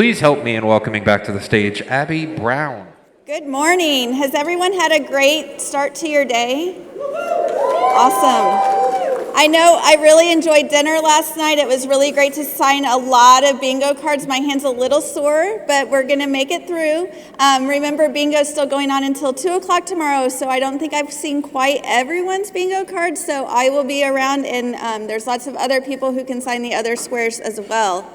please help me in welcoming back to the stage Abby Brown. Good morning. Has everyone had a great start to your day? Awesome. I know I really enjoyed dinner last night. It was really great to sign a lot of bingo cards. My hand's a little sore, but we're going to make it through. Remember, bingo is still going on until 2 o'clock tomorrow, so I don't think I've seen quite everyone's bingo cards, so I will be around, and there's lots of other people who can sign the other squares as well.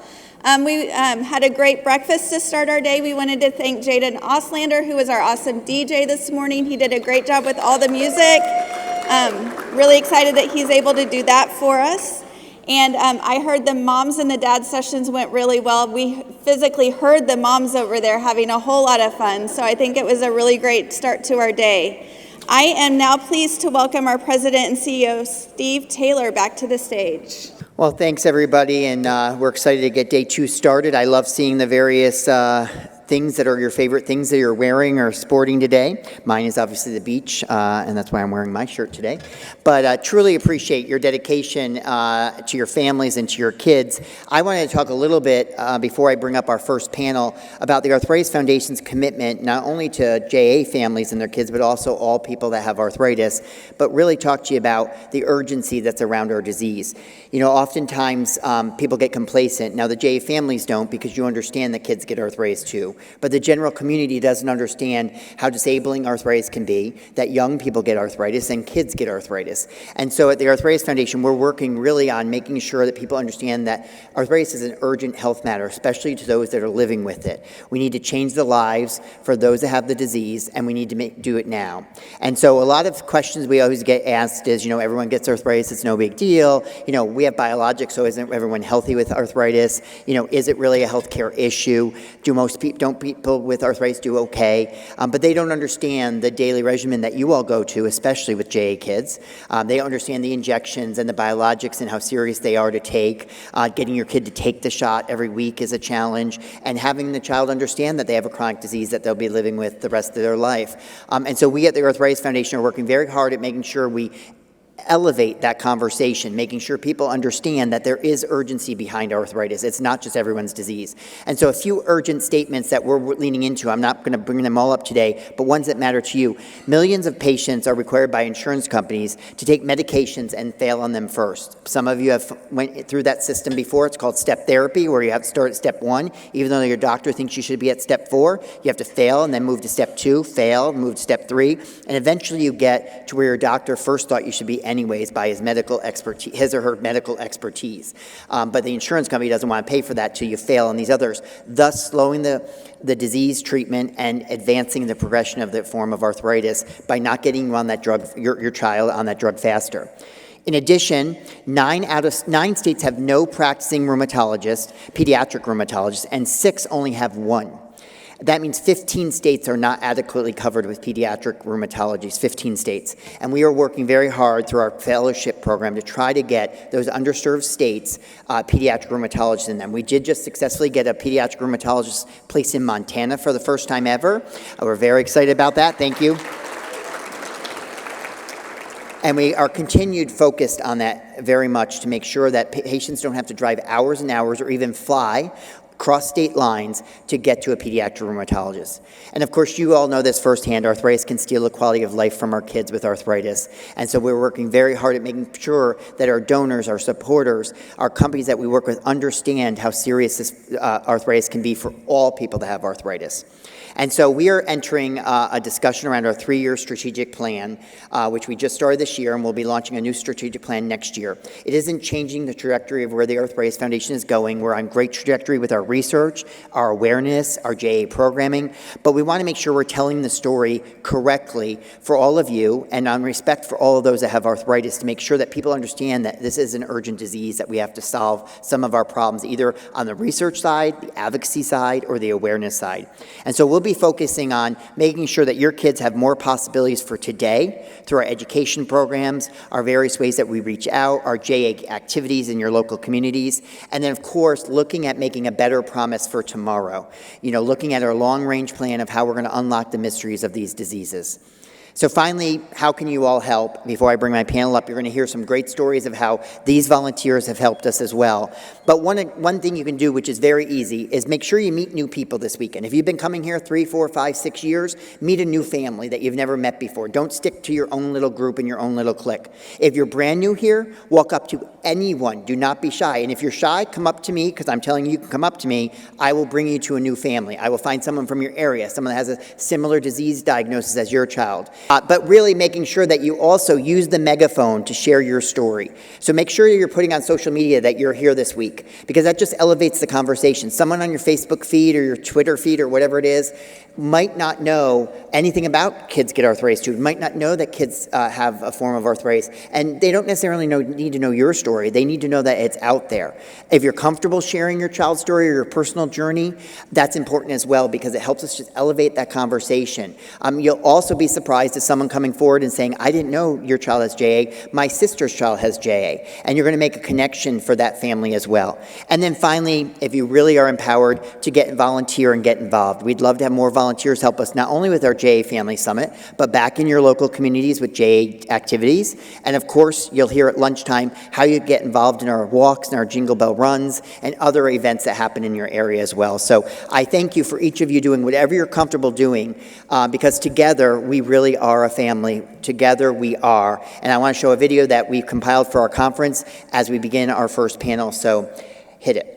We had a great breakfast to start our day. We wanted to thank Jaden Oslander, who was our awesome DJ this morning. He did a great job with all the music. Really excited that he's able to do that for us. And I heard the moms and the dad sessions went really well. We physically heard the moms over there having a whole lot of fun. So I think it was a really great start to our day. I am now pleased to welcome our president and CEO, Steve Taylor, back to the stage. Well, thanks everybody, and we're excited to get day 2 started. I love seeing the various things that are your favorite things that you're wearing or sporting today. Mine is obviously the beach, and that's why I'm wearing my shirt today. But truly appreciate your dedication to your families and to your kids. I wanted to talk a little bit, before I bring up our first panel, about the Arthritis Foundation's commitment not only to JA families and their kids, but also all people that have arthritis, but really talk to you about the urgency that's around our disease. You know, oftentimes people get complacent. Now the JA families don't, because you understand that kids get arthritis too. But the general community doesn't understand how disabling arthritis can be, that young people get arthritis and kids get arthritis. And so at the Arthritis Foundation, we're working really on making sure that people understand that arthritis is an urgent health matter, especially to those that are living with it. We need to change the lives for those that have the disease, and we need to do it now. And so a lot of questions we always get asked is, you know, everyone gets arthritis, it's no big deal. You know, we have biologics, so isn't everyone healthy with arthritis? You know, is it really a healthcare issue? Don't people with arthritis do okay? But they don't understand the daily regimen that you all go to, especially with JA kids. They understand the injections and the biologics and how serious they are to take. Getting your kid to take the shot every week is a challenge, and having the child understand that they have a chronic disease that they'll be living with the rest of their life. And so we at the Arthritis Foundation are working very hard at making sure we elevate that conversation, making sure people understand that there is urgency behind arthritis. It's not just everyone's disease. And so a few urgent statements that we're leaning into, I'm not going to bring them all up today, but ones that matter to you. Millions of patients are required by insurance companies to take medications and fail on them first. Some of you have went through that system before. It's called step therapy, where you have to start at step 1. Even though your doctor thinks you should be at step 4, you have to fail and then move to step 2, fail, move to step 3, and eventually you get to where your doctor first thought you should be anyways by his medical expertise, his or her medical expertise. But the insurance company doesn't want to pay for that till you fail on these others, thus slowing the disease treatment and advancing the progression of the form of arthritis by not getting you on that drug, your child on that drug faster. In addition, 9 states have no practicing rheumatologists, pediatric rheumatologists, and 6 only have 1. That means 15 states are not adequately covered with pediatric rheumatologists, 15 states. And we are working very hard through our fellowship program to try to get those underserved states pediatric rheumatologists in them. We did just successfully get a pediatric rheumatologist placed in Montana for the first time ever. We're very excited about that. Thank you. And we are continued focused on that very much to make sure that patients don't have to drive hours and hours or even fly cross state lines to get to a pediatric rheumatologist. And of course, you all know this firsthand, arthritis can steal the quality of life from our kids with arthritis. And so we're working very hard at making sure that our donors, our supporters, our companies that we work with understand how serious this arthritis can be for all people that have arthritis. And so we are entering a discussion around our 3-year strategic plan, which we just started this year, and we'll be launching a new strategic plan next year. It isn't changing the trajectory of where the Arthritis Foundation is going. We're on great trajectory with our research, our awareness, our JA programming, but we want to make sure we're telling the story correctly for all of you and on respect for all of those that have arthritis, to make sure that people understand that this is an urgent disease, that we have to solve some of our problems, either on the research side, the advocacy side, or the awareness side. And so we'll be focusing on making sure that your kids have more possibilities for today through our education programs, our various ways that we reach out, our JA activities in your local communities, and then of course looking at making a better promise for tomorrow. You know, looking at our long-range plan of how we're going to unlock the mysteries of these diseases. So finally, how can you all help? Before I bring my panel up, you're going to hear some great stories of how these volunteers have helped us as well. But one thing you can do, which is very easy, is make sure you meet new people this weekend. If you've been coming here 3, 4, 5, 6 years, meet a new family that you've never met before. Don't stick to your own little group and your own little clique. If you're brand new here, walk up to anyone. Do not be shy. And if you're shy, come up to me, because I'm telling you, you can come up to me. I will bring you to a new family. I will find someone from your area, someone that has a similar disease diagnosis as your child. But really making sure that you also use the megaphone to share your story. So make sure you're putting on social media that you're here this week, because that just elevates the conversation. Someone on your Facebook feed or your Twitter feed or whatever it is might not know anything about kids get arthritis too, might not know that kids have a form of arthritis, and they don't necessarily need to know your story. They need to know that it's out there. If you're comfortable sharing your child's story or your personal journey, that's important as well, because it helps us just elevate that conversation. You'll also be surprised at someone coming forward and saying, I didn't know your child has JA, my sister's child has JA, and you're going to make a connection for that family as well. And then finally, if you really are empowered, to get volunteer and get involved. We'd love to have more volunteers help us not only with our JA Family Summit, but back in your local communities with JA activities. And of course, you'll hear at lunchtime how you get involved in our walks and our Jingle Bell runs and other events that happen in your area as well. So I thank you for each of you doing whatever you're comfortable doing, because together we really are a family. Together we are. And I want to show a video that we've compiled for our conference as we begin our first panel. So hit it.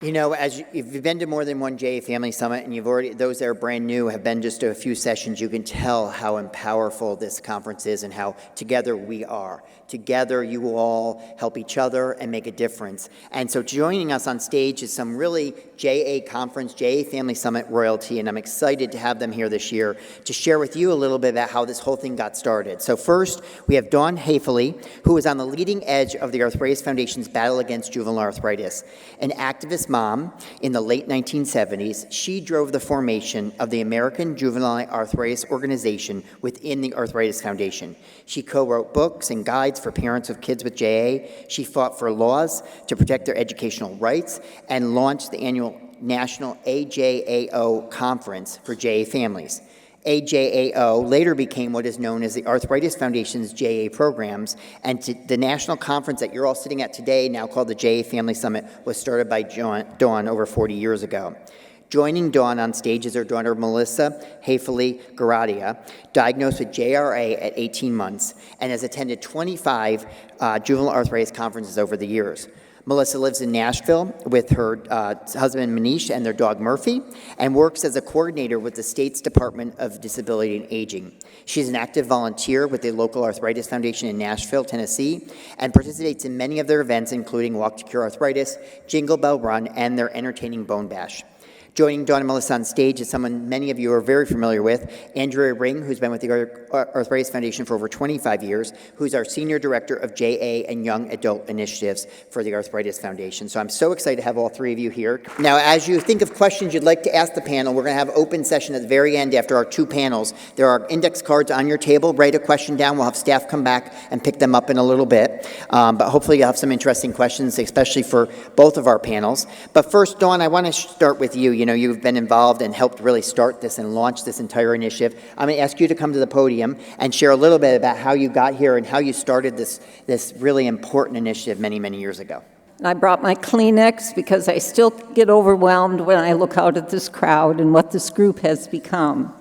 You know, if you've been to more than one JA Family Summit, and those that are brand new have been just a few sessions, you can tell how powerful this conference is and how together we are. Together, you will all help each other and make a difference. And so joining us on stage is some really JA Conference, JA Family Summit royalty, and I'm excited to have them here this year to share with you a little bit about how this whole thing got started. So first, we have Dawn Hafeli, who is on the leading edge of the Arthritis Foundation's battle against juvenile arthritis. An activist mom in the late 1970s, she drove the formation of the American Juvenile Arthritis Organization within the Arthritis Foundation. She co-wrote books and guides for parents of kids with JA. She fought for laws to protect their educational rights and launched the annual National AJAO Conference for JA families. AJAO later became what is known as the Arthritis Foundation's JA programs, and the national conference that you're all sitting at today, now called the JA Family Summit, was started by Dawn over 40 years ago. Joining Dawn on stage is her daughter, Melissa Hafeli Goradia, diagnosed with JRA at 18 months, and has attended 25 juvenile arthritis conferences over the years. Melissa lives in Nashville with her husband Manish and their dog Murphy, and works as a coordinator with the state's Department of Disability and Aging. She's an active volunteer with the local Arthritis Foundation in Nashville, Tennessee, and participates in many of their events, including Walk to Cure Arthritis, Jingle Bell Run, and their entertaining Bone Bash. Joining Dawn and Melissa on stage is someone many of you are very familiar with, Andrea, who's been with the Arthritis Foundation for over 25 years, who's our Senior Director of JA and Young Adult Initiatives for the Arthritis Foundation. So I'm so excited to have all three of you here. Now, as you think of questions you'd like to ask the panel, we're going to have open session at the very end after our two panels. There are index cards on your table. Write a question down. We'll have staff come back and pick them up in a little bit. But hopefully you'll have some interesting questions, especially for both of our panels. But first, Dawn, I want to start with you. You know, you've been involved and helped really start this and launch this entire initiative. I'm going to ask you to come to the podium and share a little bit about how you got here and how you started this really important initiative many, many years ago. I brought my Kleenex because I still get overwhelmed when I look out at this crowd and what this group has become.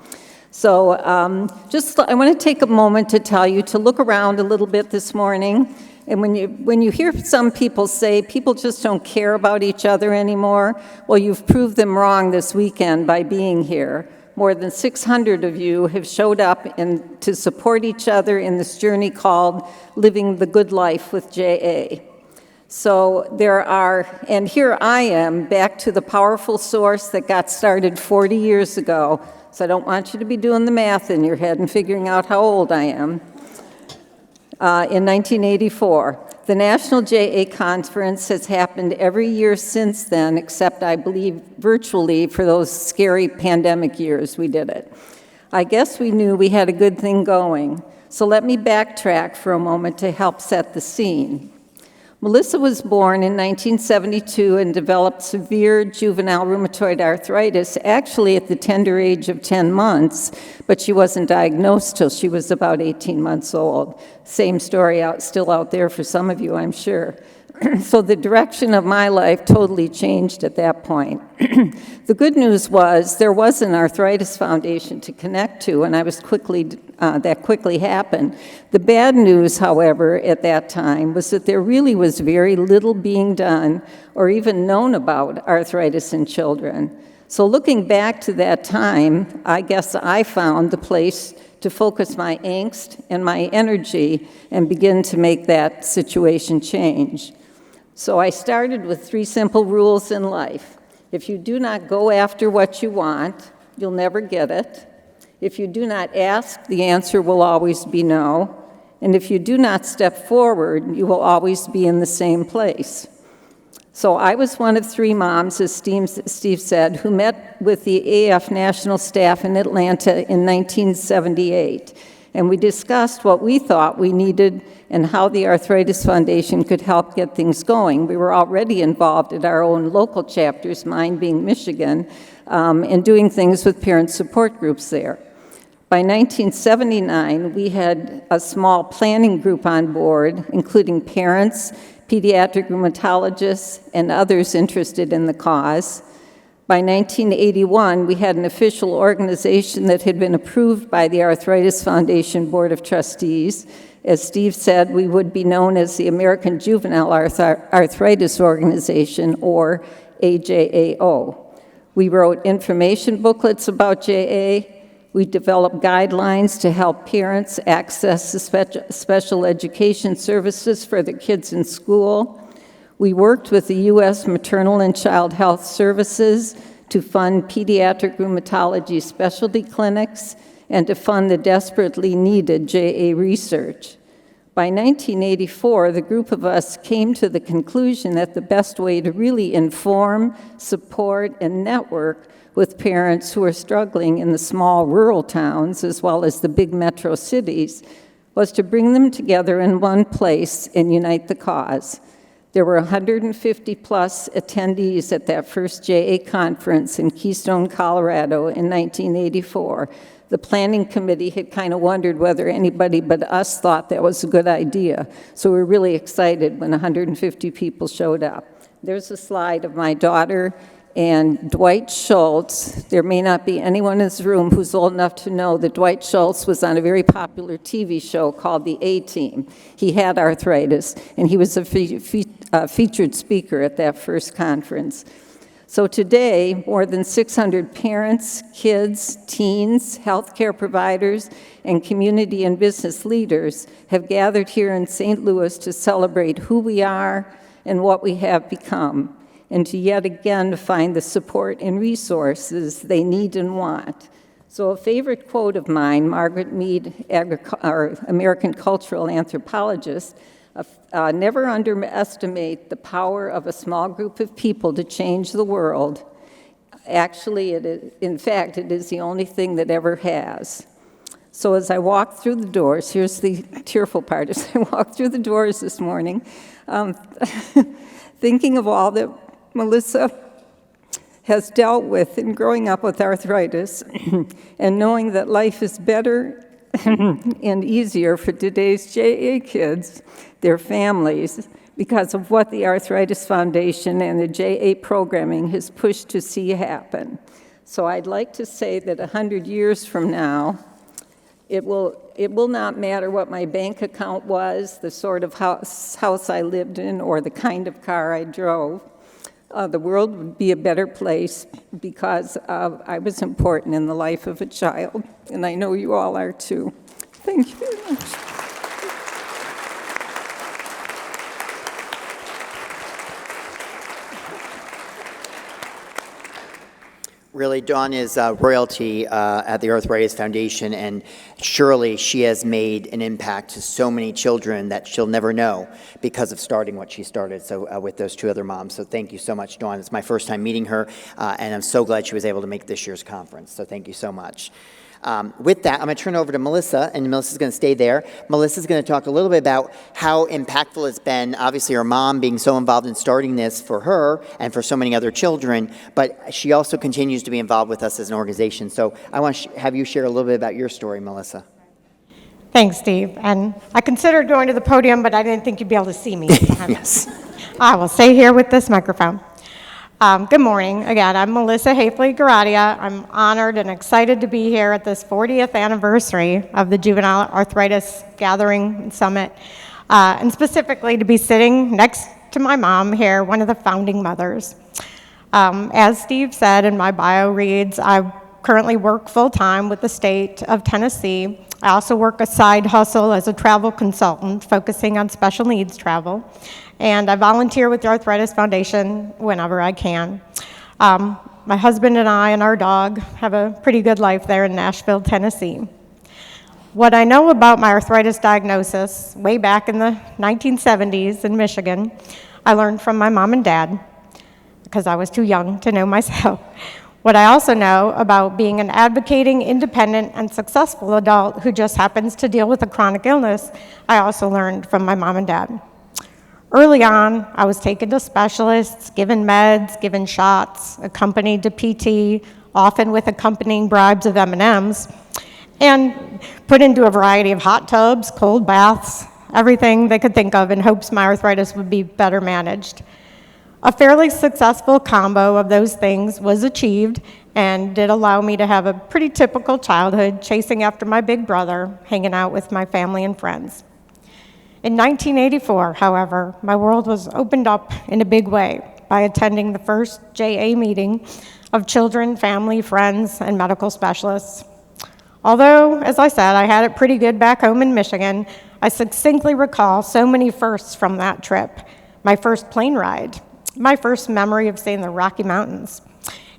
So I want to take a moment to tell you to look around a little bit this morning And when you hear some people say people just don't care about each other anymore, well, you've proved them wrong this weekend by being here. More than 600 of you have showed up to support each other in this journey called Living the Good Life with JA. So and here I am, back to the powerful source that got started 40 years ago. So I don't want you to be doing the math in your head and figuring out how old I am. In 1984. The National JA Conference has happened every year since then, except I believe virtually for those scary pandemic years we did it. I guess we knew we had a good thing going. So let me backtrack for a moment to help set the scene. Melissa was born in 1972 and developed severe juvenile rheumatoid arthritis, actually at the tender age of 10 months, but she wasn't diagnosed till she was about 18 months old. Same story still out there for some of you, I'm sure. So the direction of my life totally changed at that point. The good news was there was an arthritis foundation to connect to, and that quickly happened. The bad news, however, at that time was that there really was very little being done or even known about arthritis in children. So looking back to that time, I guess I found the place to focus my angst and my energy and begin to make that situation change. So I started with 3 simple rules in life. If you do not go after what you want, you'll never get it. If you do not ask, the answer will always be no. And if you do not step forward, you will always be in the same place. So I was one of 3 moms, as Steve said, who met with the AF national staff in Atlanta in 1978. And we discussed what we thought we needed and how the Arthritis Foundation could help get things going. We were already involved at our own local chapters, mine being Michigan, and doing things with parent support groups there. By 1979, we had a small planning group on board, including parents, pediatric rheumatologists, and others interested in the cause. By 1981, we had an official organization that had been approved by the Arthritis Foundation Board of Trustees. As Steve said, we would be known as the American Juvenile Arthritis Organization, or AJAO. We wrote information booklets about JA. We developed guidelines to help parents access the special education services for their kids in school. We worked with the U.S. Maternal and Child Health Services to fund pediatric rheumatology specialty clinics and to fund the desperately needed JA research. By 1984, the group of us came to the conclusion that the best way to really inform, support, and network with parents who are struggling in the small rural towns as well as the big metro cities was to bring them together in one place and unite the cause. There were 150 plus attendees at that first JA conference in Keystone, Colorado in 1984. The planning committee had kind of wondered whether anybody but us thought that was a good idea. So we were really excited when 150 people showed up. There's a slide of my daughter and Dwight Schultz. There may not be anyone in this room who's old enough to know that Dwight Schultz was on a very popular TV show called The A-Team. He had arthritis, and he was a featured speaker at that first conference. So today, more than 600 parents, kids, teens, healthcare providers, and community and business leaders have gathered here in St. Louis to celebrate who we are and what we have become, and to yet again find the support and resources they need and want. So a favorite quote of mine, Margaret Mead, American cultural anthropologist, never underestimate the power of a small group of people to change the world. Actually, in fact, it is the only thing that ever has. So as I walked through the doors, here's the tearful part, as I walked through the doors this morning, thinking of all that Melissa has dealt with in growing up with arthritis, and knowing that life is better and easier for today's JA kids, their families, because of what the Arthritis Foundation and the JA programming has pushed to see happen. So I'd like to say that 100 years from now, it will it will not matter what my bank account was, the sort of house I lived in, or the kind of car I drove. The world would be a better place because I was important in the life of a child, and I know you all are too. Thank you very much. Really, Dawn is royalty at the Arthritis Foundation, and surely she has made an impact to so many children that she'll never know because of starting what she started, so with those two other moms. So thank you so much, Dawn. It's my first time meeting her, and I'm so glad she was able to make this year's conference, so thank you so much. With that, I'm going to turn over to Melissa, and Melissa's going to stay there. Melissa's going to talk a little bit about how impactful it's been, obviously her mom being so involved in starting this for her and for so many other children, but she also continues to be involved with us as an organization. So I want to have you share a little bit about your story, Melissa. Thanks, Steve. And I considered going to the podium, but I didn't think you'd be able to see me. Yes. I will stay here with this microphone. Good morning. Again, I'm Melissa Hafeli, Goradia. I'm honored and excited to be here at this 40th anniversary of the Juvenile Arthritis Gathering and Summit, and specifically to be sitting next to my mom here, one of the founding mothers. As Steve said, and my bio reads, I currently work full-time with the state of Tennessee. I also work a side hustle as a travel consultant, focusing on special needs travel. And I volunteer with the Arthritis Foundation whenever I can. My husband and I and our dog have a pretty good life there in Nashville, Tennessee. What I know about my arthritis diagnosis way back in the 1970s in Michigan, I learned from my mom and dad because I was too young to know myself. What I also know about being an advocating, independent, and successful adult who just happens to deal with a chronic illness, I also learned from my mom and dad. Early on, I was taken to specialists, given meds, given shots, accompanied to PT, often with accompanying bribes of M&Ms, and put into a variety of hot tubs, cold baths, everything they could think of in hopes my arthritis would be better managed. A fairly successful combo of those things was achieved and did allow me to have a pretty typical childhood, chasing after my big brother, hanging out with my family and friends. In 1984, however, my world was opened up in a big way by attending the first JA meeting of children, family, friends, and medical specialists. Although, as I said, I had it pretty good back home in Michigan, I succinctly recall so many firsts from that trip. My first plane ride, my first memory of seeing the Rocky Mountains,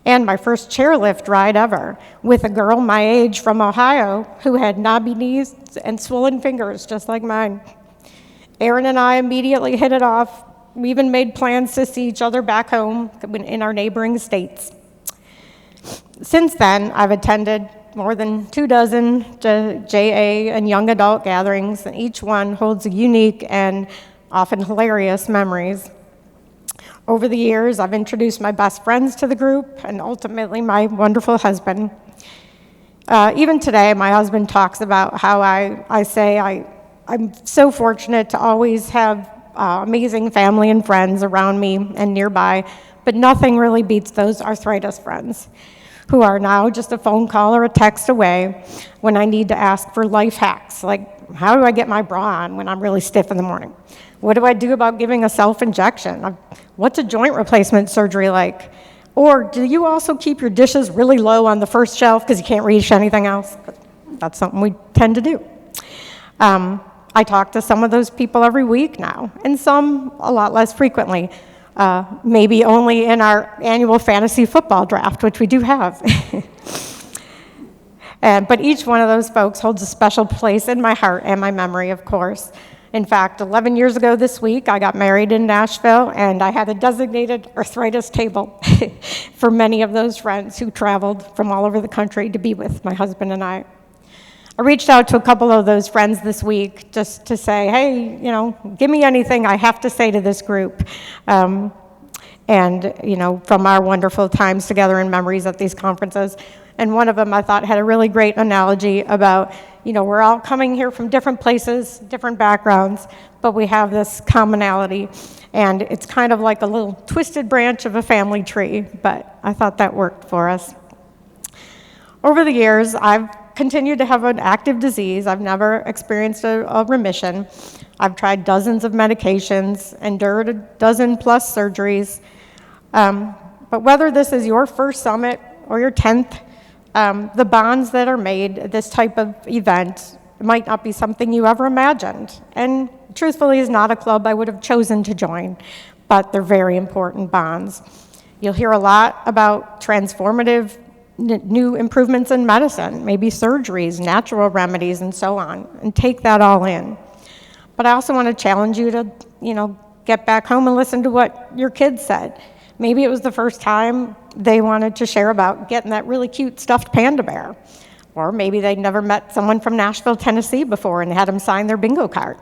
and my first chairlift ride ever with a girl my age from Ohio who had knobby knees and swollen fingers just like mine. Aaron and I immediately hit it off. We even made plans to see each other back home in our neighboring states. Since then, I've attended more than 24 JA and young adult gatherings, and each one holds unique and often hilarious memories. Over the years, I've introduced my best friends to the group and ultimately my wonderful husband. Even today, my husband talks about how I say I'm so fortunate to always have amazing family and friends around me and nearby, but nothing really beats those arthritis friends who are now just a phone call or a text away when I need to ask for life hacks, like how do I get my bra on when I'm really stiff in the morning? What do I do about giving a self-injection? What's a joint replacement surgery like? Or do you also keep your dishes really low on the first shelf because you can't reach anything else? That's something we tend to do. I talk to some of those people every week now, and some a lot less frequently, maybe only in our annual fantasy football draft, which we do have. But each one of those folks holds a special place in my heart and my memory, of course. In fact, 11 years ago this week, I got married in Nashville, and I had a designated arthritis table for many of those friends who traveled from all over the country to be with my husband and I. I reached out to a couple of those friends this week just to say, hey, give me anything I have to say to this group. And, from our wonderful times together and memories at these conferences. And one of them I thought had a really great analogy about, we're all coming here from different places, different backgrounds, but we have this commonality. And it's kind of like a little twisted branch of a family tree, but I thought that worked for us. Over the years, I've continue to have an active disease. I've never experienced a remission. I've tried dozens of medications, endured a dozen plus surgeries. But whether this is your first summit or your 10th, the bonds that are made at this type of event might not be something you ever imagined. And truthfully, is not a club I would have chosen to join, but they're very important bonds. You'll hear a lot about transformative new improvements in medicine, maybe surgeries, natural remedies, and so on, and take that all in. But I also want to challenge you to, get back home and listen to what your kids said. Maybe it was the first time they wanted to share about getting that really cute stuffed panda bear. Or maybe they'd never met someone from Nashville, Tennessee before and had them sign their bingo card.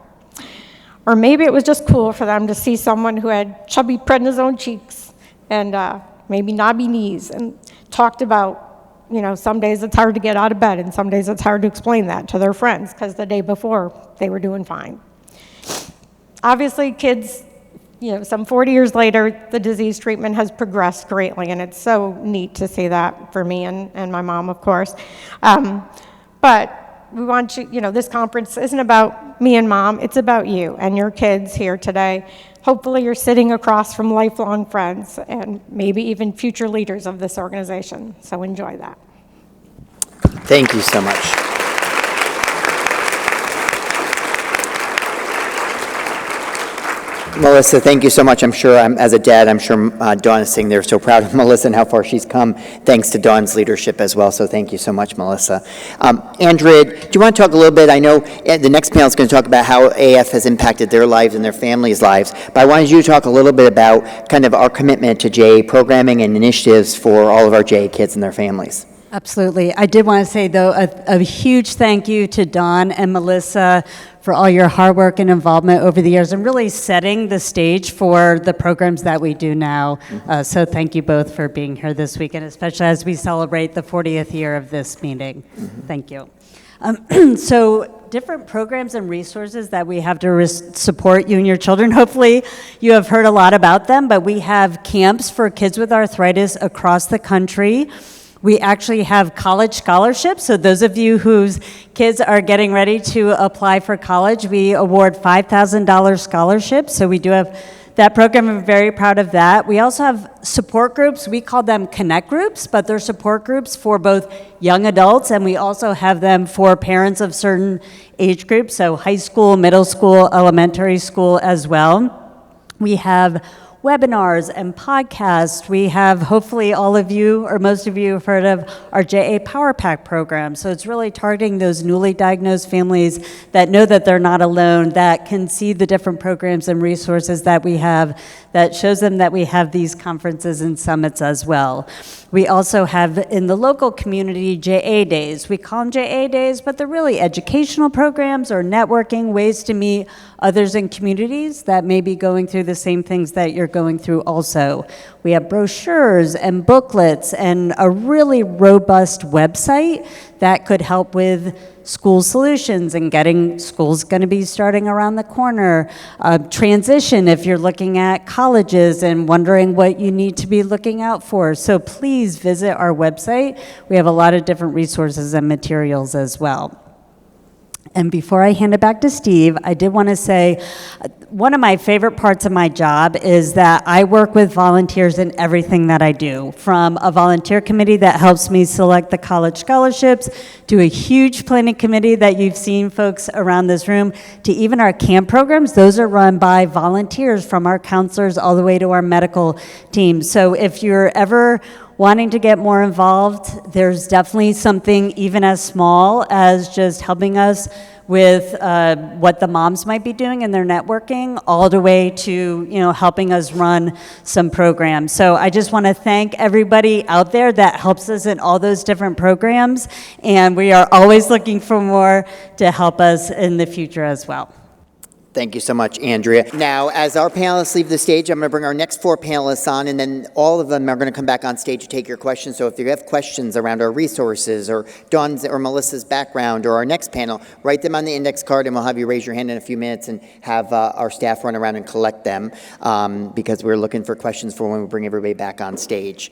Or maybe it was just cool for them to see someone who had chubby prednisone cheeks and maybe knobby knees and talked about, some days it's hard to get out of bed and some days it's hard to explain that to their friends because the day before they were doing fine. Obviously, kids, some 40 years later, the disease treatment has progressed greatly, and it's so neat to see that for me and my mom, of course. But we want you, this conference isn't about me and Mom, it's about you and your kids here today. Hopefully you're sitting across from lifelong friends and maybe even future leaders of this organization, so enjoy that. Thank you so much. Melissa, thank you so much. I'm sure, as a dad, I'm sure Dawn is sitting there so proud of Melissa and how far she's come, thanks to Dawn's leadership as well. So thank you so much, Melissa. Andrea, do you want to talk a little bit? I know the next panel is going to talk about how AF has impacted their lives and their families' lives, but I wanted you to talk a little bit about kind of our commitment to JA programming and initiatives for all of our JA kids and their families. Absolutely. I did want to say, though, a huge thank you to Dawn and Melissa for all your hard work and involvement over the years and really setting the stage for the programs that we do now. So thank you both for being here this weekend, especially as we celebrate the 40th year of this meeting. Thank you. So different programs and resources that we have to support you and your children. Hopefully you have heard a lot about them, but we have camps for kids with arthritis across the country. We actually have college scholarships, so those of you whose kids are getting ready to apply for college, we award $5,000 scholarships, so we do have that program. I'm very proud of that. We also have support groups. We call them connect groups, but they're support groups for both young adults, and we also have them for parents of certain age groups, so high school, middle school, elementary school as well. We have webinars and podcasts. We have, hopefully all of you or most of you have heard of our JA Power Pack program. So it's really targeting those newly diagnosed families that know that they're not alone, that can see the different programs and resources that we have, that shows them that we have these conferences and summits as well. We also have in the local community JA Days. We call them JA Days, but they're really educational programs or networking, ways to meet others in communities that may be going through the same things that you're going through also. We have brochures and booklets and a really robust website that could help with school solutions and getting schools going to be starting around the corner. Transition if you're looking at colleges and wondering what you need to be looking out for. So please visit our website. We have a lot of different resources and materials as well. And before I hand it back to Steve, I did want to say one of my favorite parts of my job is that I work with volunteers in everything that I do, from a volunteer committee that helps me select the college scholarships, to a huge planning committee that you've seen folks around this room, to even our camp programs. Those are run by volunteers, from our counselors all the way to our medical team. So if you're ever wanting to get more involved, there's definitely something even as small as just helping us with what the moms might be doing in their networking, all the way to helping us run some programs. So I just want to thank everybody out there that helps us in all those different programs, and we are always looking for more to help us in the future as well. Thank you so much, Andrea. Now, as our panelists leave the stage, I'm going to bring our next four panelists on, and then all of them are going to come back on stage to take your questions. So if you have questions around our resources or Dawn's or Melissa's background or our next panel, write them on the index card, and we'll have you raise your hand in a few minutes and have our staff run around and collect them because we're looking for questions for when we bring everybody back on stage.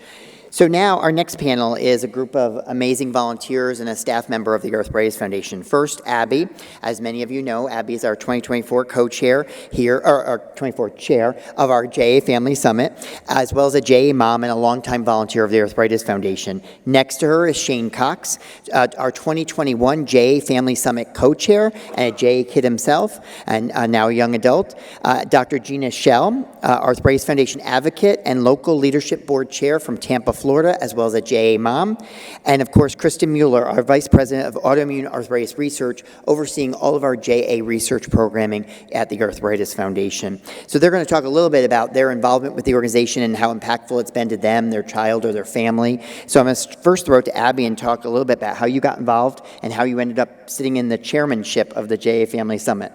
So now our next panel is a group of amazing volunteers and a staff member of the Arthritis Foundation. First, Abby. As many of you know, Abby is our 2024 co-chair here, or our 24 chair of our JA Family Summit, as well as a JA mom and a longtime volunteer of the Arthritis Foundation. Next to her is Shane Cox, our 2021 JA Family Summit co-chair and a JA kid himself, and now a young adult. Dr. Gina Schell, Arthritis Foundation advocate and local leadership board chair from Tampa, Florida, as well as a JA mom. And of course, Kristen Mueller, our Vice President of Autoimmune Arthritis Research, overseeing all of our JA research programming at the Arthritis Foundation. So they're going to talk a little bit about their involvement with the organization and how impactful it's been to them, their child, or their family. So I'm going to first throw it to Abby and talk a little bit about how you got involved and how you ended up sitting in the chairmanship of the JA Family Summit.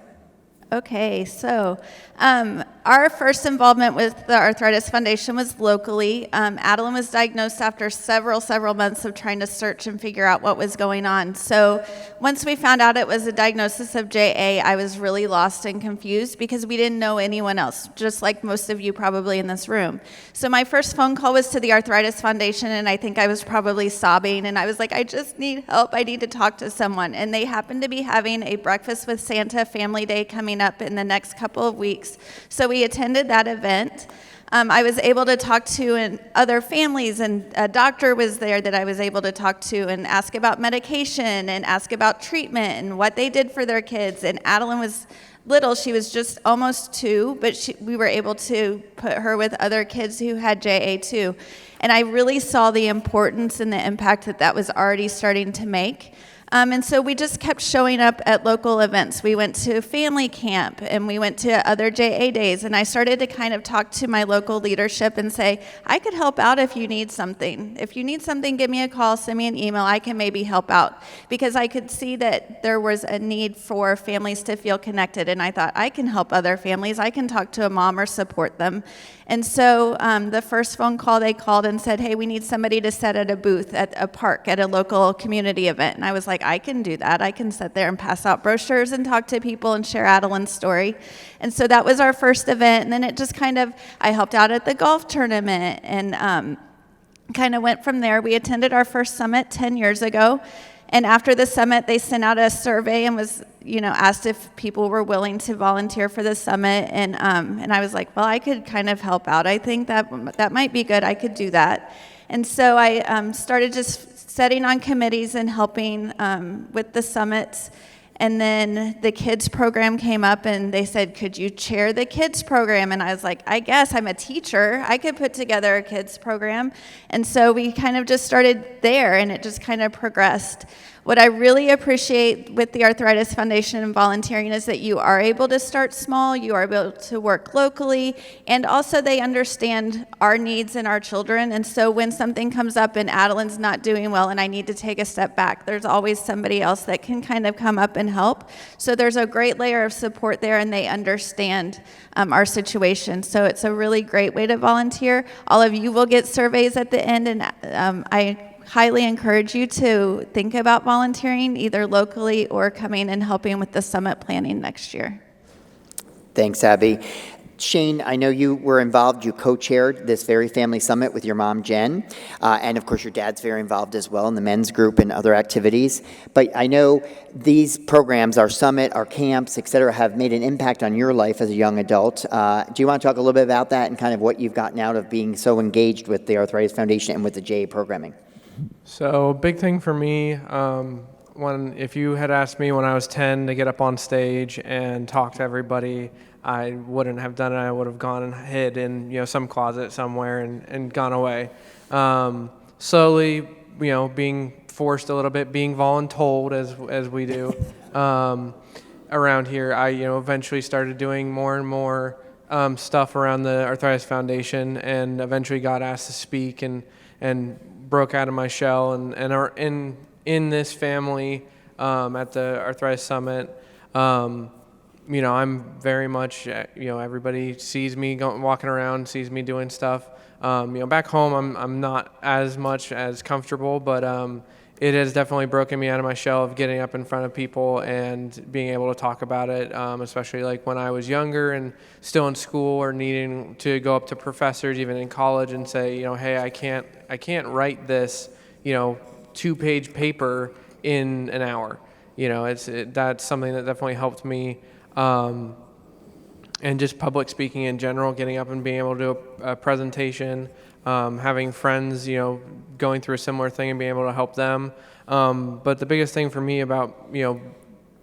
Okay, so our first involvement with the Arthritis Foundation was locally. Adeline was diagnosed after several months of trying to search and figure out what was going on. So once we found out it was a diagnosis of JA, I was really lost and confused because we didn't know anyone else, just like most of you probably in this room. So my first phone call was to the Arthritis Foundation, and I think I was probably sobbing, and I was like, I just need help. I need to talk to someone. And they happened to be having a Breakfast with Santa Family Day coming up in the next couple of weeks. So we attended that event. I was able to talk to other families, and a doctor was there that I was able to talk to and ask about medication and ask about treatment and what they did for their kids. And Adeline was little. She was just almost 2, but we were able to put her with other kids who had JA too. And I really saw the importance and the impact that was already starting to make. And so we just kept showing up at local events. We went to family camp, and we went to other JA days, and I started to kind of talk to my local leadership and say, I could help out if you need something. If you need something, give me a call, send me an email, I can maybe help out. Because I could see that there was a need for families to feel connected, and I thought, I can help other families. I can talk to a mom or support them. And so the first phone call, they called and said, hey, we need somebody to sit at a booth at a park at a local community event. And I was like, I can do that. I can sit there and pass out brochures and talk to people and share Adeline's story. And so that was our first event. And then it just I helped out at the golf tournament and kind of went from there. We attended our first summit 10 years ago. And after the summit, they sent out a survey and was, asked if people were willing to volunteer for the summit. And I was like, well, I could kind of help out. I think that might be good. I could do that. And so I started just sitting on committees and helping with the summits. And then the kids program came up and they said, could you chair the kids program? And I was like, I guess I'm a teacher. I could put together a kids program. And so we kind of just started there, and it just kind of progressed. What I really appreciate with the Arthritis Foundation and volunteering is that you are able to start small, you are able to work locally, and also they understand our needs and our children. And so when something comes up and Adeline's not doing well and I need to take a step back, there's always somebody else that can kind of come up and help. So there's a great layer of support there, and they understand our situation. So it's a really great way to volunteer. All of you will get surveys at the end, and I highly encourage you to think about volunteering either locally or coming and helping with the summit planning next year. Thanks, Abby. Shane, I know you were involved. You co-chaired this very family summit with your mom, Jen. And of course, your dad's very involved as well in the men's group and other activities. But I know these programs, our summit, our camps, et cetera, have made an impact on your life as a young adult. Do you want to talk a little bit about that and kind of what you've gotten out of being so engaged with the Arthritis Foundation and with the JA programming? So big thing for me, if you had asked me when I was 10 to get up on stage and talk to everybody, I wouldn't have done it. I would have gone and hid in some closet somewhere and gone away. Slowly, being forced a little bit, being voluntold as we do around here, I eventually started doing more and more stuff around the Arthritis Foundation, and eventually got asked to speak and broke out of my shell and are in this family at the Arthritis Summit. I'm very much, everybody sees me walking around, sees me doing stuff. Back home, I'm not as much as comfortable, but it has definitely broken me out of my shell of getting up in front of people and being able to talk about it, especially like when I was younger and still in school or needing to go up to professors, even in college, and say, hey, I can't write this, 2-page paper in an hour. That's something that definitely helped me. And just public speaking in general, getting up and being able to do a presentation, having friends, going through a similar thing and being able to help them. But the biggest thing for me about,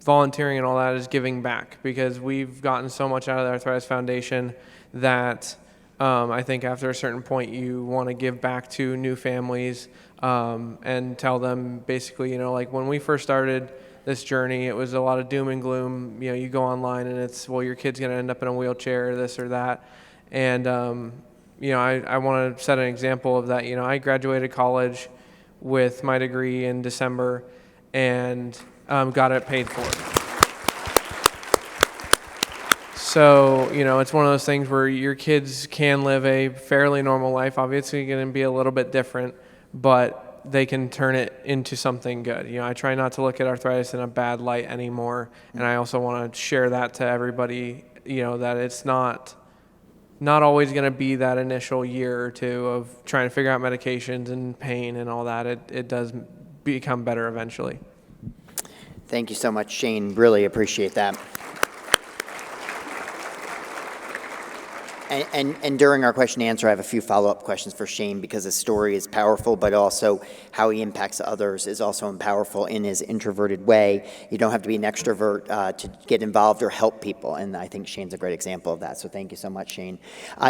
volunteering and all that is giving back, because we've gotten so much out of the Arthritis Foundation that I think after a certain point you want to give back to new families and tell them basically, like when we first started this journey, it was a lot of doom and gloom. You go online and it's, well, your kid's going to end up in a wheelchair, this or that. And, I want to set an example of that. I graduated college with my degree in December and got it paid for. So, it's one of those things where your kids can live a fairly normal life. Obviously, going to be a little bit different, but they can turn it into something good. I try not to look at arthritis in a bad light anymore, and I also want to share that to everybody, that it's not always going to be that initial year or two of trying to figure out medications and pain and all that. It does become better eventually. Thank you so much, Shane. Really appreciate that. And during our question and answer, I have a few follow-up questions for Shane, because his story is powerful, but also how he impacts others is also powerful in his introverted way. You don't have to be an extrovert to get involved or help people, and I think Shane's a great example of that, so thank you so much, Shane.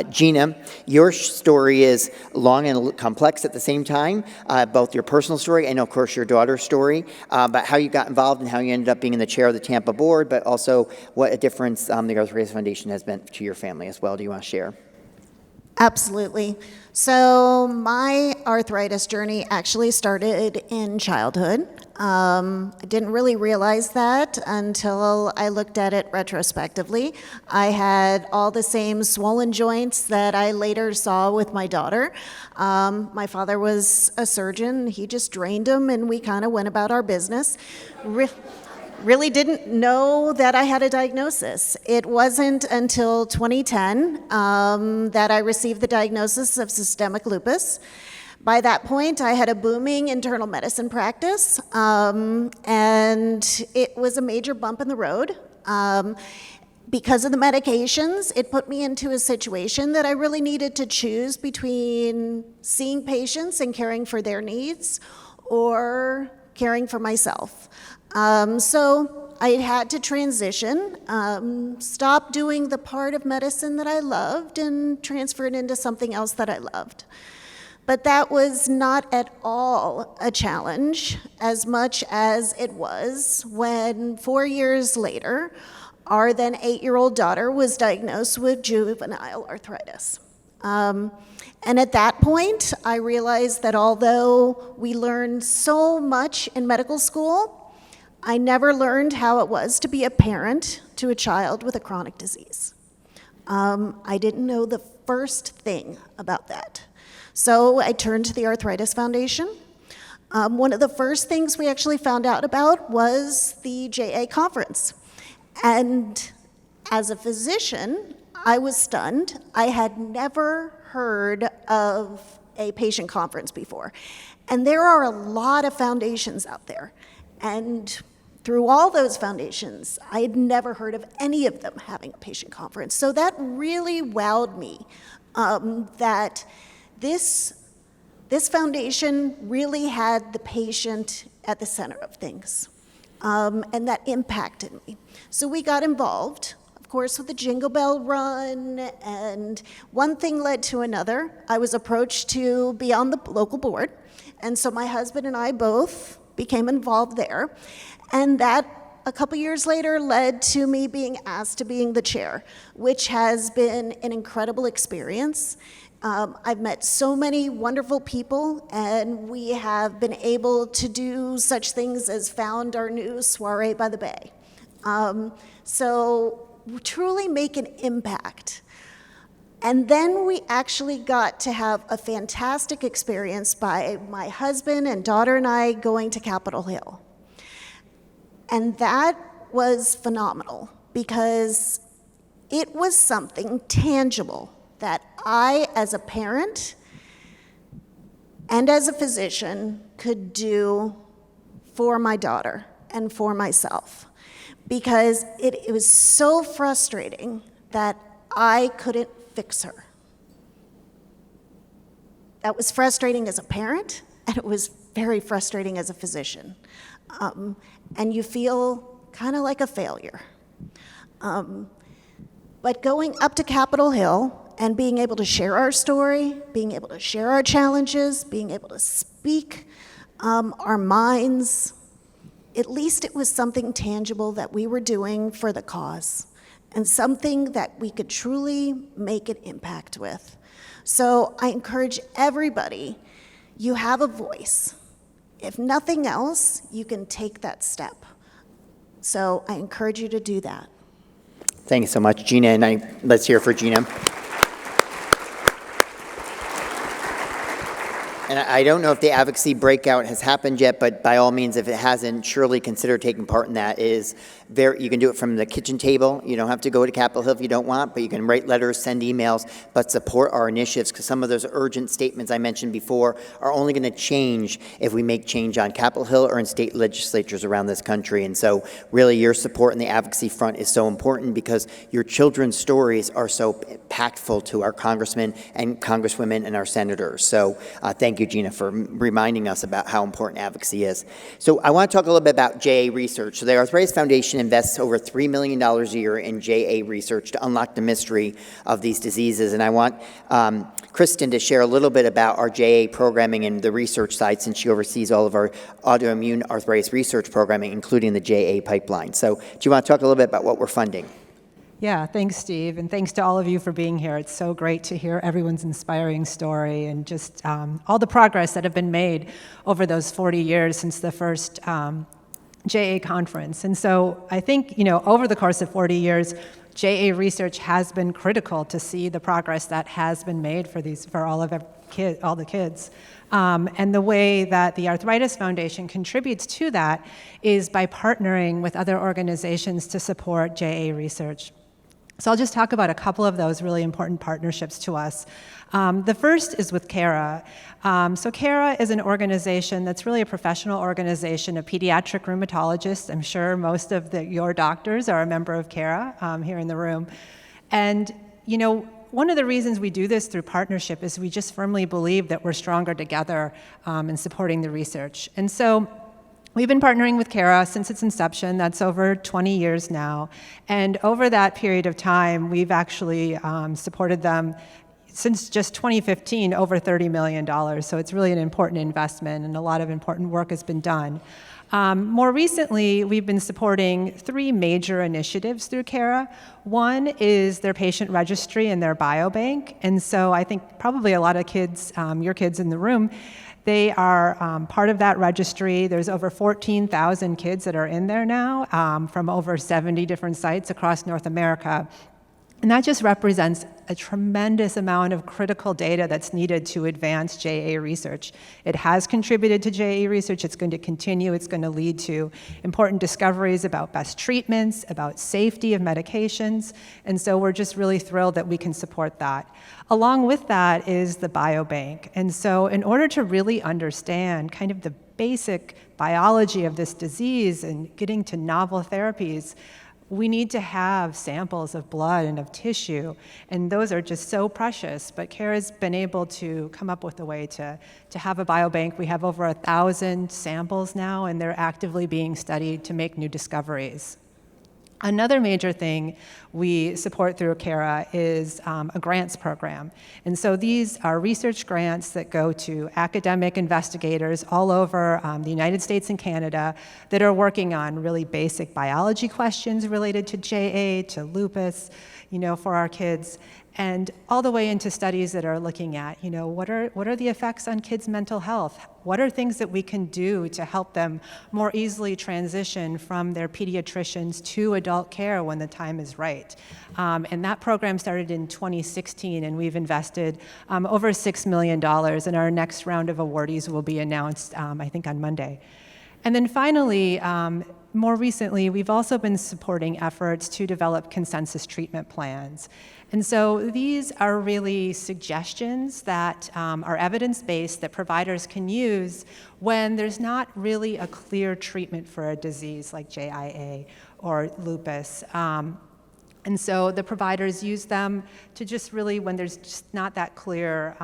Gina, your story is long and complex at the same time, both your personal story and, of course, your daughter's story, but how you got involved and how you ended up being in the chair of the Tampa board, but also what a difference the Arthritis Foundation has been to your family as well. Do you want to share? Absolutely. So my arthritis journey actually started in childhood. I didn't really realize that until I looked at it retrospectively. I had all the same swollen joints that I later saw with my daughter. My father was a surgeon. He just drained them, and we kind of went about our business. Really didn't know that I had a diagnosis. It wasn't until 2010 that I received the diagnosis of systemic lupus. By that point, I had a booming internal medicine practice, and it was a major bump in the road. Because of the medications, it put me into a situation that I really needed to choose between seeing patients and caring for their needs or caring for myself. So I had to transition, stop doing the part of medicine that I loved and transfer it into something else that I loved. But that was not at all a challenge as much as it was when 4 years later, our then 8-year-old daughter was diagnosed with juvenile arthritis. And at that point, I realized that although we learned so much in medical school, I never learned how it was to be a parent to a child with a chronic disease. I didn't know the first thing about that. So I turned to the Arthritis Foundation. One of the first things we actually found out about was the JA conference. And as a physician, I was stunned. I had never heard of a patient conference before. And there are a lot of foundations out there. And through all those foundations, I had never heard of any of them having a patient conference. So that really wowed me, that this foundation really had the patient at the center of things, and that impacted me. So we got involved, of course, with the Jingle Bell Run, and one thing led to another. I was approached to be on the local board, and so my husband and I both became involved there. And that, a couple years later, led to me being asked to being the chair, which has been an incredible experience. I've met so many wonderful people, and we have been able to do such things as found our new soiree by the bay. So truly make an impact. And then we actually got to have a fantastic experience by my husband and daughter and I going to Capitol Hill. And that was phenomenal because it was something tangible that I, as a parent and as a physician, could do for my daughter and for myself. Because it was so frustrating that I couldn't fix her. That was frustrating as a parent, and it was very frustrating as a physician. And you feel kind of like a failure. But going up to Capitol Hill and being able to share our story, being able to share our challenges, being able to speak our minds, at least it was something tangible that we were doing for the cause and something that we could truly make an impact with. So I encourage everybody, you have a voice. If nothing else, you can take that step. So I encourage you to do that. Thank you so much, Gina, and let's hear for Gina. And I don't know if the advocacy breakout has happened yet, but by all means, if it hasn't, surely consider taking part in that. You can do it from the kitchen table. You don't have to go to Capitol Hill if you don't want, but you can write letters, send emails, but support our initiatives, because some of those urgent statements I mentioned before are only going to change if we make change on Capitol Hill or in state legislatures around this country. And so really your support in the advocacy front is so important because your children's stories are so impactful to our congressmen and congresswomen and our senators. So thank you, Gina, for reminding us about how important advocacy is. So I want to talk a little bit about JA research. So the Arthritis Foundation invests over $3 million a year in JA research to unlock the mystery of these diseases. And I want Kristen to share a little bit about our JA programming and the research side, since she oversees all of our autoimmune arthritis research programming, including the JA pipeline. So do you want to talk a little bit about what we're funding? Yeah, thanks, Steve, and thanks to all of you for being here. It's so great to hear everyone's inspiring story and just all the progress that have been made over those 40 years since the first JA conference. And so I think, over the course of 40 years, JA research has been critical to see the progress that has been made for all the kids. And the way that the Arthritis Foundation contributes to that is by partnering with other organizations to support JA research. So I'll just talk about a couple of those really important partnerships to us. The first is with CARA. So CARA is an organization that's really a professional organization of pediatric rheumatologists. I'm sure most of your doctors are a member of CARA here in the room. And, one of the reasons we do this through partnership is we just firmly believe that we're stronger together in supporting the research. And so we've been partnering with CARA since its inception. That's over 20 years now. And over that period of time, we've actually supported them since just 2015, over $30 million. So it's really an important investment, and a lot of important work has been done. More recently, we've been supporting 3 major initiatives through CARA. One is their patient registry and their biobank. And so I think probably a lot of kids, your kids in the room, they are part of that registry. There's over 14,000 kids that are in there now from over 70 different sites across North America. And that just represents a tremendous amount of critical data that's needed to advance JA research. It has contributed to JA research. It's going to continue. It's going to lead to important discoveries about best treatments, about safety of medications. And so we're just really thrilled that we can support that. Along with that is the biobank. And so in order to really understand kind of the basic biology of this disease and getting to novel therapies, we need to have samples of blood and of tissue, and those are just so precious. But CARA's been able to come up with a way to have a biobank. We have over 1,000 samples now, and they're actively being studied to make new discoveries. Another major thing we support through CARA is a grants program. And so these are research grants that go to academic investigators all over the United States and Canada that are working on really basic biology questions related to JA, to lupus, for our kids. and all the way into studies that are looking at, what are the effects on kids' mental health? What are things that we can do to help them more easily transition from their pediatricians to adult care when the time is right? And that program started in 2016, and we've invested over $6 million, and our next round of awardees will be announced, I think, on Monday. And then finally, more recently, we've also been supporting efforts to develop consensus treatment plans. And so these are really suggestions that are evidence-based that providers can use when there's not really a clear treatment for a disease like JIA or lupus. And so the providers use them to just really, when there's just not that clear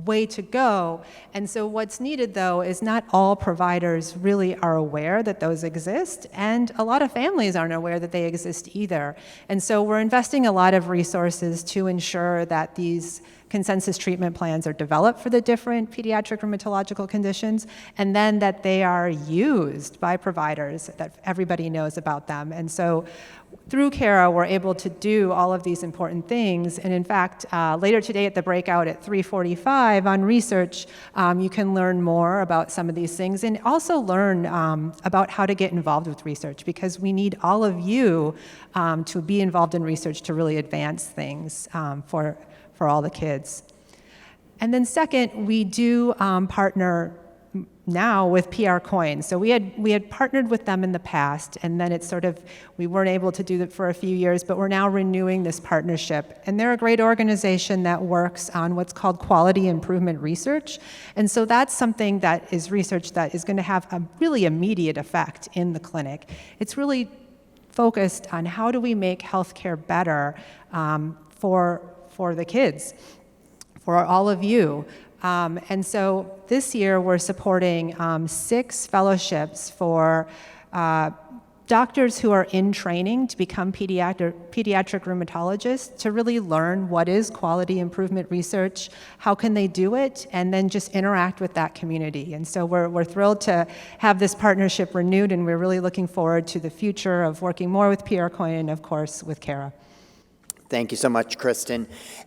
way to go. And so what's needed, though, is not all providers really are aware that those exist, and a lot of families aren't aware that they exist either. And so we're investing a lot of resources to ensure that these consensus treatment plans are developed for the different pediatric rheumatological conditions, and then that they are used by providers, that everybody knows about them. And so through CARA, we're able to do all of these important things. And in fact, later today at the breakout at 3:45 on research, you can learn more about some of these things and also learn about how to get involved with research, because we need all of you to be involved in research to really advance things for all the kids. And then second, we do partner now with PR Coin. So we had partnered with them in the past, and then it's we weren't able to do that for a few years, but we're now renewing this partnership. And they're a great organization that works on what's called quality improvement research. And so that's something that is research that is going to have a really immediate effect in the clinic. It's really focused on how do we make healthcare better for the kids, for all of you. And so this year we're supporting 6 fellowships for doctors who are in training to become pediatric rheumatologists, to really learn what is quality improvement research, how can they do it, and then just interact with that community. And so we're thrilled to have this partnership renewed, and we're really looking forward to the future of working more with PR Coin and, of course, with CARA. Thank you so much, Kristen.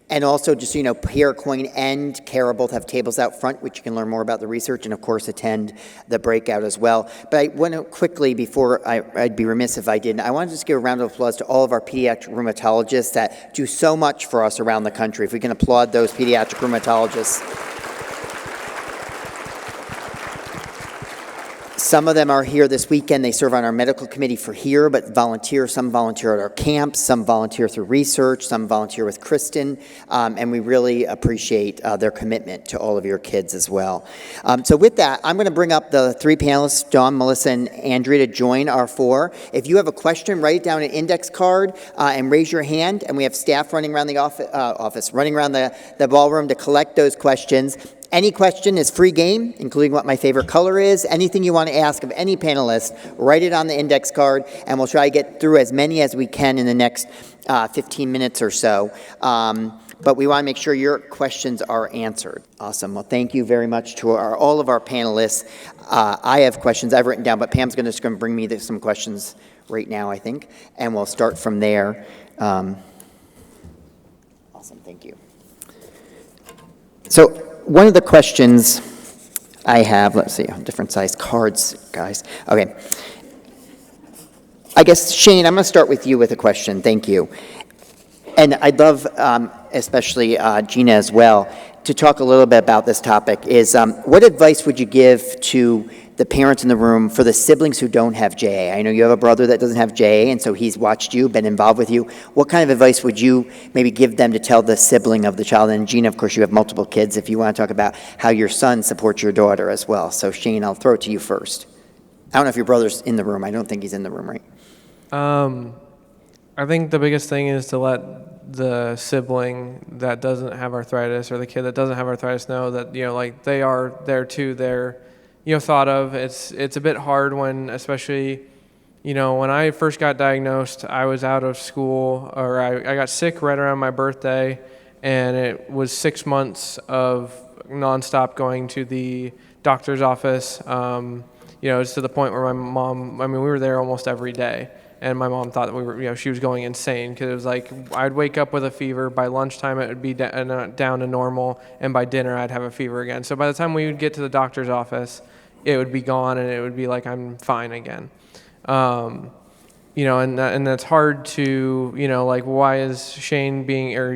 And also, just so you know, PR Coin and CARA both have tables out front, which you can learn more about the research and, of course, attend the breakout as well. But I want to quickly, before I'd be remiss if I didn't, I want to just give a round of applause to all of our pediatric rheumatologists that do so much for us around the country. If we can applaud those pediatric rheumatologists. Some of them are here this weekend. They serve on our medical committee for here, but volunteer. Some volunteer at our camps, some volunteer through research, some volunteer with Kristen, and we really appreciate their commitment to all of your kids as well. So with that, I'm going to bring up the 3 panelists, Dawn, Melissa, and Andrea, to join our 4. If you have a question, write it down an index card and raise your hand, and we have staff running around the office, running around the ballroom to collect those questions. Any question is free game, including what my favorite color is. Anything you want to ask of any panelist, write it on the index card, and we'll try to get through as many as we can in the next 15 minutes or so. But we want to make sure your questions are answered. Awesome. Well, thank you very much to all of our panelists. I have questions I've written down, but Pam's going to bring me some questions right now, I think, and we'll start from there. Awesome. Thank you. So, one of the questions I have, let's see, different size cards, guys. Okay. I guess, Shane, I'm going to start with you with a question. Thank you. And I'd love, especially Gina as well, to talk a little bit about this topic is what advice would you give to the parents in the room for the siblings who don't have JA? I know you have a brother that doesn't have JA, and so he's watched you, been involved with you. What kind of advice would you maybe give them to tell the sibling of the child? And Gina, of course, you have multiple kids, if you want to talk about how your son supports your daughter as well. So Shane, I'll throw it to you first. I don't know if your brother's in the room. I don't think he's in the room, right? I think the biggest thing is to let the sibling that doesn't have arthritis or the kid that doesn't have arthritis know that, like they are there too. They're thought of. It's a bit hard when, especially, when I first got diagnosed, I was out of school, or I got sick right around my birthday, and it was 6 months of nonstop going to the doctor's office. It's to the point where my mom, we were there almost every day. and my mom thought that we were, she was going insane, because it was like I'd wake up with a fever, by lunchtime it would be down to normal, and by dinner I'd have a fever again. So by the time we would get to the doctor's office, it would be gone, and it would be like I'm fine again. And that's hard to, like, why is Shane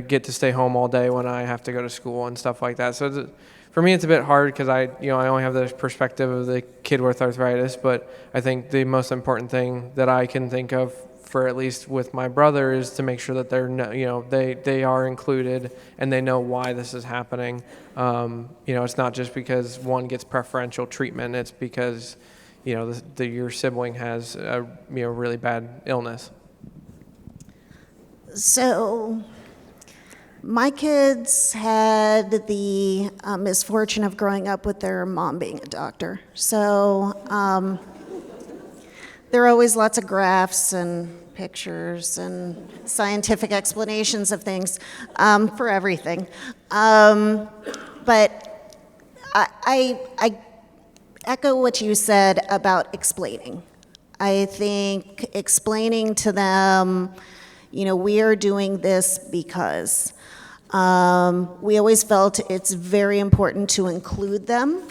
get to stay home all day when I have to go to school and stuff like that. So for me, it's a bit hard because I only have the perspective of the kid with arthritis, but I think the most important thing that I can think of, for at least with my brother, is to make sure that they are included and they know why this is happening. It's not just because one gets preferential treatment, it's because your sibling has a really bad illness. So my kids had the misfortune of growing up with their mom being a doctor. So there are always lots of graphs and pictures and scientific explanations of things for everything. But I echo what you said about explaining. I think explaining to them, we are doing this because we always felt it's very important to include them,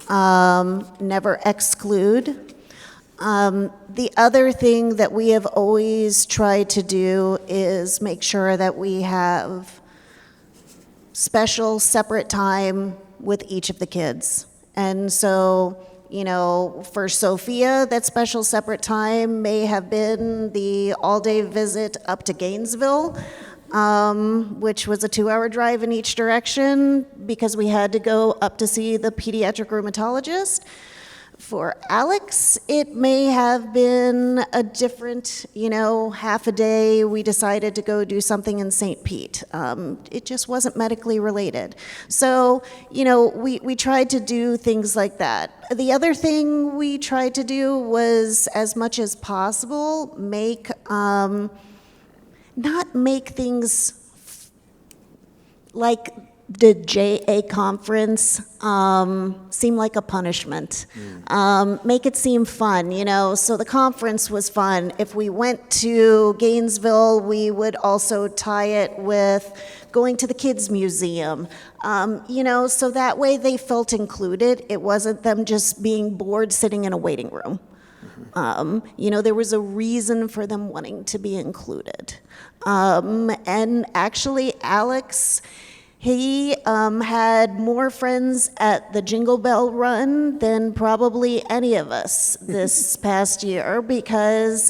never exclude. The other thing that we have always tried to do is make sure that we have special, separate time with each of the kids. And so, for Sophia, that special separate time may have been the all-day visit up to Gainesville, which was a 2-hour drive in each direction because we had to go up to see the pediatric rheumatologist. For Alex, it may have been a different, half a day. We decided to go do something in St. Pete. It just wasn't medically related. So, we tried to do things like that. The other thing we tried to do was, as much as possible, not make things like the JA conference seem like a punishment. Make it seem fun, so the conference was fun. If we went to Gainesville, we would also tie it with going to the kids museum, so that way they felt included. It wasn't them just being bored sitting in a waiting room. There was a reason for them wanting to be included. And actually, Alex, he had more friends at the Jingle Bell Run than probably any of us this past year, because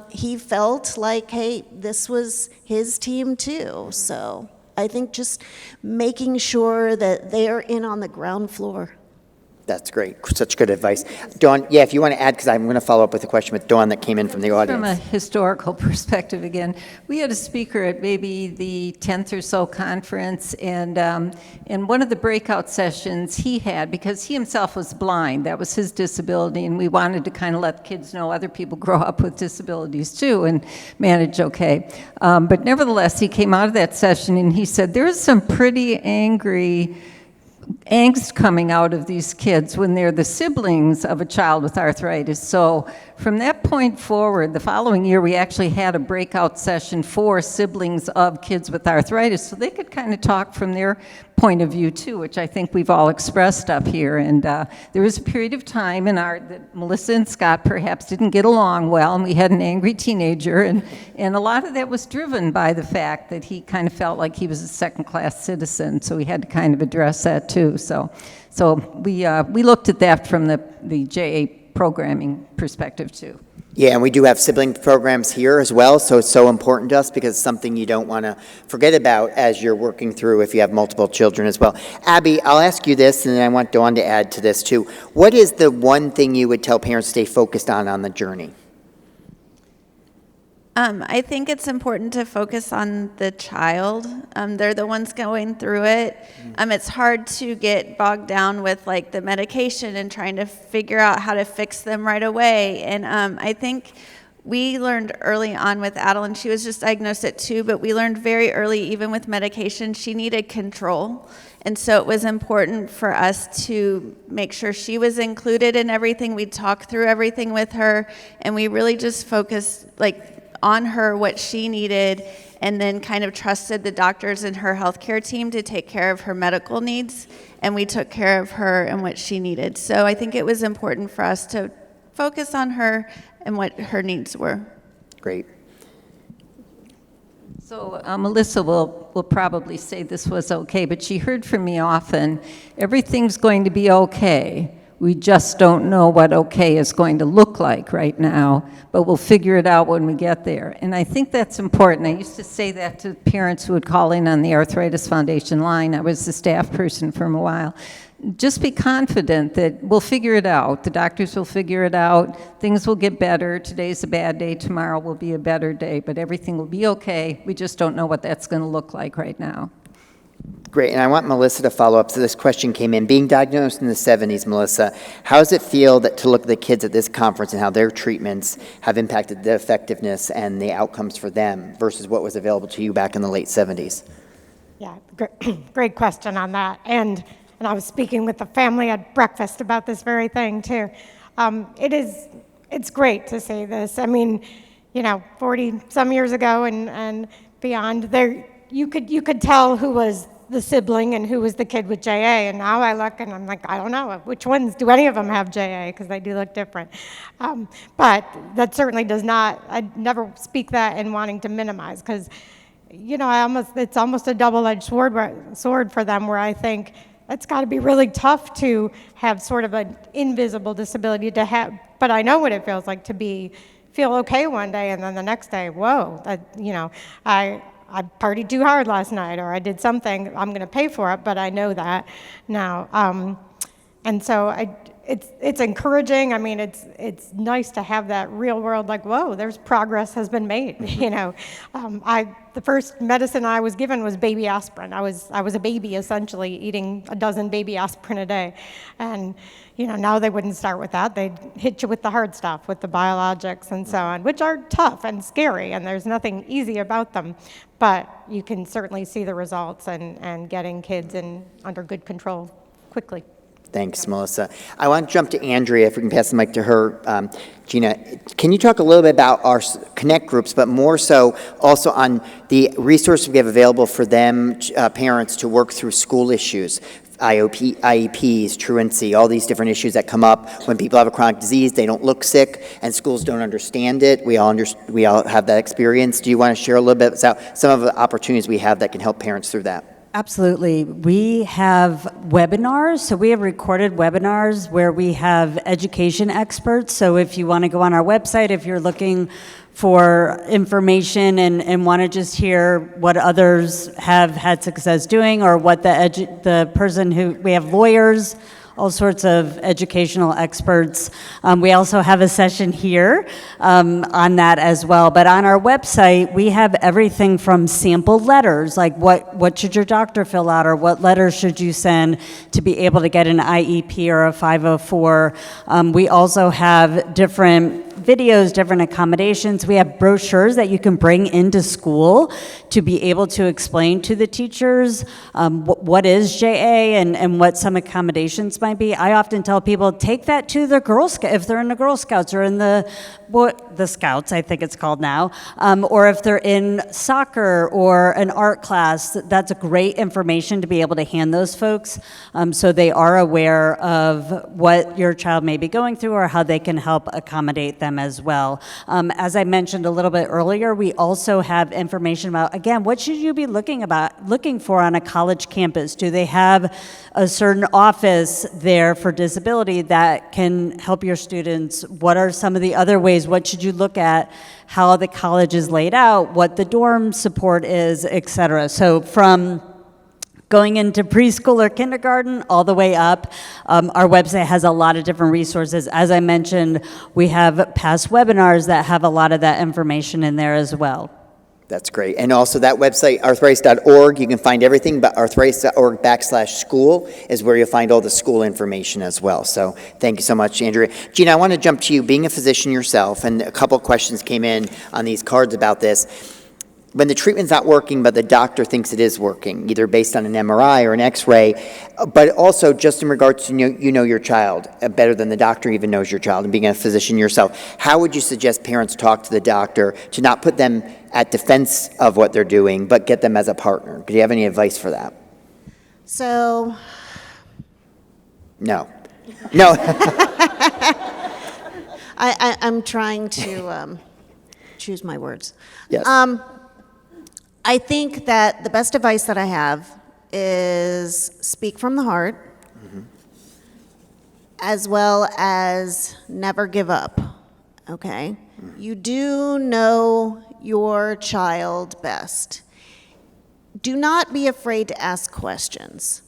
he felt like, hey, this was his team too. So I think just making sure that they're in on the ground floor. That's great. Such good advice. Dawn, if you want to add, because I'm going to follow up with a question with Dawn that came in from the audience. From a historical perspective again, we had a speaker at maybe the 10th or so conference, and in one of the breakout sessions he had, because he himself was blind, that was his disability, and we wanted to kind of let kids know other people grow up with disabilities too and manage okay. But nevertheless, he came out of that session and he said, there's some pretty angst coming out of these kids when they're the siblings of a child with arthritis. So from that point forward, the following year, we actually had a breakout session for siblings of kids with arthritis, so they could kind of talk from their point of view too, which I think we've all expressed up here. And there was a period of time that Melissa and Scott perhaps didn't get along well, and we had an angry teenager, and a lot of that was driven by the fact that he kind of felt like he was a second-class citizen, so we had to kind of address that too. So we looked at that from the JA programming perspective too. Yeah, and we do have sibling programs here as well, so it's so important to us because it's something you don't want to forget about as you're working through if you have multiple children as well. Abby, I'll ask you this, and then I want Dawn to add to this too. What is the one thing you would tell parents to stay focused on the journey? I think it's important to focus on the child. They're the ones going through it. It's hard to get bogged down with like the medication and trying to figure out how to fix them right away. And I think we learned early on with Adeline, she was just diagnosed at 2, but we learned very early, even with medication, she needed control. And so it was important for us to make sure she was included in everything. We talked through everything with her, and we really just focused on her, what she needed, and then kind of trusted the doctors and her healthcare team to take care of her medical needs, and we took care of her and what she needed. So I think it was important for us to focus on her and what her needs were. Great. So Melissa will probably say this was okay, but she heard from me often, everything's going to be okay. We just don't know what okay is going to look like right now, but we'll figure it out when we get there. And I think that's important. I used to say that to parents who would call in on the Arthritis Foundation line. I was the staff person for a while. Just be confident that we'll figure it out. The doctors will figure it out. Things will get better. Today's a bad day. Tomorrow will be a better day, but everything will be okay. We just don't know what that's going to look like right now. Great, and I want Melissa to follow up. So this question came in. Being diagnosed in the 70s, Melissa, how does it feel to look at the kids at this conference and how their treatments have impacted the effectiveness and the outcomes for them versus what was available to you back in the late 70s? Yeah, great question on that. And I was speaking with the family at breakfast about this very thing too. It's great to see this. I mean, 40 some years ago and beyond, there you could tell who was the sibling and who was the kid with JA. And now I look and I'm like, I don't know which ones. Do any of them have JA? Because they do look different. But that certainly does not. I never speak that in wanting to minimize because, it's almost a double-edged sword for them where I think. It's got to be really tough to have sort of an invisible disability to have, but I know what it feels like to feel okay one day and then the next day, whoa, I partied too hard last night or I did something, I'm going to pay for it, but I know that now. And so it's encouraging. I mean, it's nice to have that real world, like, whoa, there's progress has been made. The first medicine I was given was baby aspirin. I was a baby essentially eating a dozen baby aspirin a day, and now they wouldn't start with that. They'd hit you with the hard stuff, with the biologics and so on, which are tough and scary, and there's nothing easy about them. But you can certainly see the results and getting kids under good control quickly. Thanks, Melissa. I want to jump to Andrea, if we can pass the mic to her. Gina, can you talk a little bit about our Connect groups, but more so also on the resources we have available for them, parents, to work through school issues, IEPs, truancy, all these different issues that come up when people have a chronic disease, they don't look sick, and schools don't understand it. We all have that experience. Do you want to share a little bit about some of the opportunities we have that can help parents through that? Absolutely. We have webinars. So we have recorded webinars where we have education experts. So if you want to go on our website, if you're looking for information and want to just hear what others have had success doing or what the person who, we have lawyers, all sorts of educational experts. We also have a session here on that as well. But on our website, we have everything from sample letters, like what should your doctor fill out, or what letters should you send to be able to get an IEP or a 504. We also have different videos, different accommodations. We have brochures that you can bring into school to be able to explain to the teachers what is JA and what some accommodations might be. I often tell people, take that to the Girl Scouts, if they're in the Girl Scouts or in the Scouts, I think it's called now, or if they're in soccer or an art class, that's a great information to be able to hand those folks so they are aware of what your child may be going through or how they can help accommodate them as well. As I mentioned a little bit earlier, we also have information about, again, what should you be looking for on a college campus? Do they have a certain office there for disability that can help your students? What are some of the other ways? What should you look at? How the college is laid out, what the dorm support is, et cetera. So from going into preschool or kindergarten all the way up, our website has a lot of different resources. As I mentioned, we have past webinars that have a lot of that information in there as well. That's great. And also that website, arthritis.org, you can find everything, but arthritis.org/school is where you'll find all the school information as well. So thank you so much, Andrea. Gina, I want to jump to you. Being a physician yourself, and a couple questions came in on these cards about this. When the treatment's not working, but the doctor thinks it is working, either based on an MRI or an X-ray, but also just in regards to you know your child better than the doctor even knows your child, and being a physician yourself, how would you suggest parents talk to the doctor to not put them at defense of what they're doing, but get them as a partner? Do you have any advice for that? So, No. I'm trying to choose my words. Yes. I think that the best advice that I have is speak from the heart, as well as never give up, okay? You do know your child best. Do not be afraid to ask questions.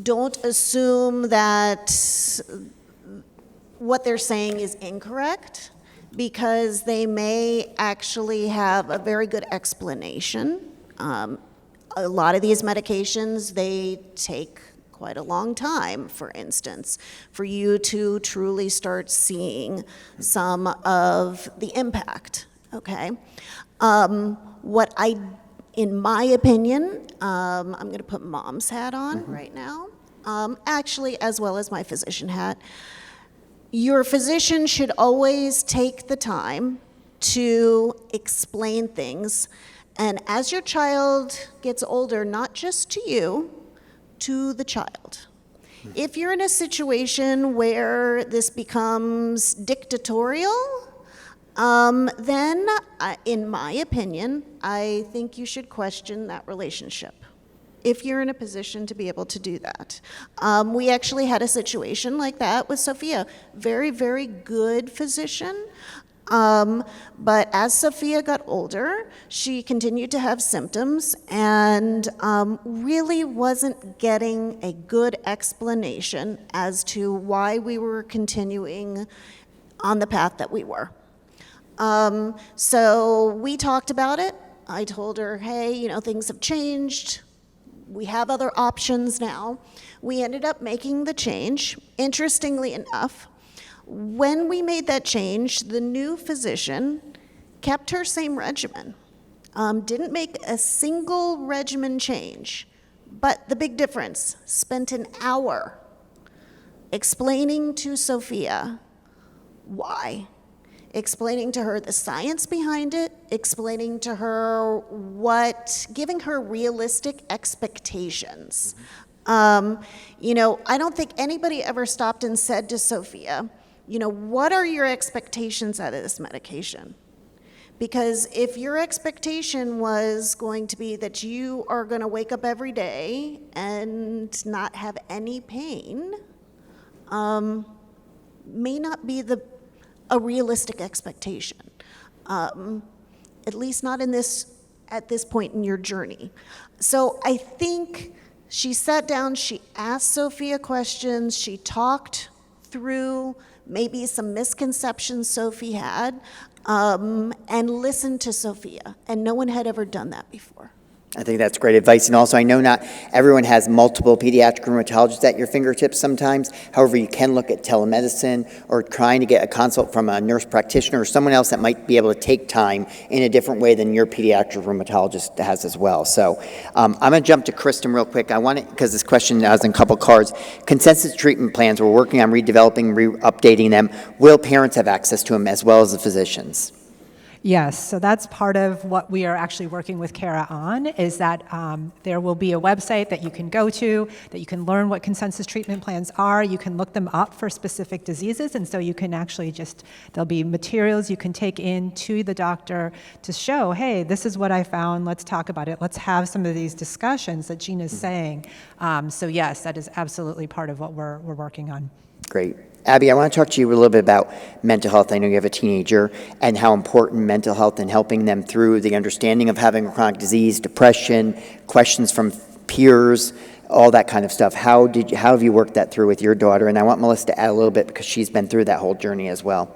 Don't assume that what they're saying is incorrect, because they may actually have a very good explanation. A lot of these medications, they take quite a long time, for instance, for you to truly start seeing some of the impact, okay? In my opinion, I'm gonna put mom's hat on right now, actually, as well as my physician hat. Your physician should always take the time to explain things. And as your child gets older, not just to you, to the child. If you're in a situation where this becomes dictatorial, then, in my opinion, I think you should question that relationship, if you're in a position to be able to do that. We actually had a situation like that with Sophia. Very, very good physician. But as Sophia got older, she continued to have symptoms and really wasn't getting a good explanation as to why we were continuing on the path that we were. So we talked about it. I told her, hey, things have changed. We have other options now. We ended up making the change. Interestingly enough, when we made that change, the new physician kept her same regimen, didn't make a single regimen change. But the big difference, spent an hour explaining to Sophia why. Explaining to her the science behind it, explaining to her giving her realistic expectations. I don't think anybody ever stopped and said to Sophia, what are your expectations out of this medication? Because if your expectation was going to be that you are going to wake up every day and not have any pain, may not be a realistic expectation, at least not at this point in your journey. So I think she sat down, she asked Sophia questions, she talked through maybe some misconceptions Sophie had, and listened to Sophia, and no one had ever done that before. I think that's great advice. And also, I know not everyone has multiple pediatric rheumatologists at your fingertips sometimes. However, you can look at telemedicine or trying to get a consult from a nurse practitioner or someone else that might be able to take time in a different way than your pediatric rheumatologist has as well. So I'm going to jump to Kristen real quick. I want it because this question has in a couple cards. Consensus treatment plans, we're working on redeveloping, updating them. Will parents have access to them as well as the physicians? Yes, so that's part of what we are actually working with Kara on, is that there will be a website that you can go to, that you can learn what consensus treatment plans are. You can look them up for specific diseases, and so you can actually there'll be materials you can take in to the doctor to show, hey, this is what I found, let's talk about it. Let's have some of these discussions that Gina's saying. So yes, that is absolutely part of what we're working on. Great. Abby, I want to talk to you a little bit about mental health. I know you have a teenager, and how important mental health and helping them through the understanding of having a chronic disease, depression, questions from peers, all that kind of stuff. How have you worked that through with your daughter? And I want Melissa to add a little bit because she's been through that whole journey as well.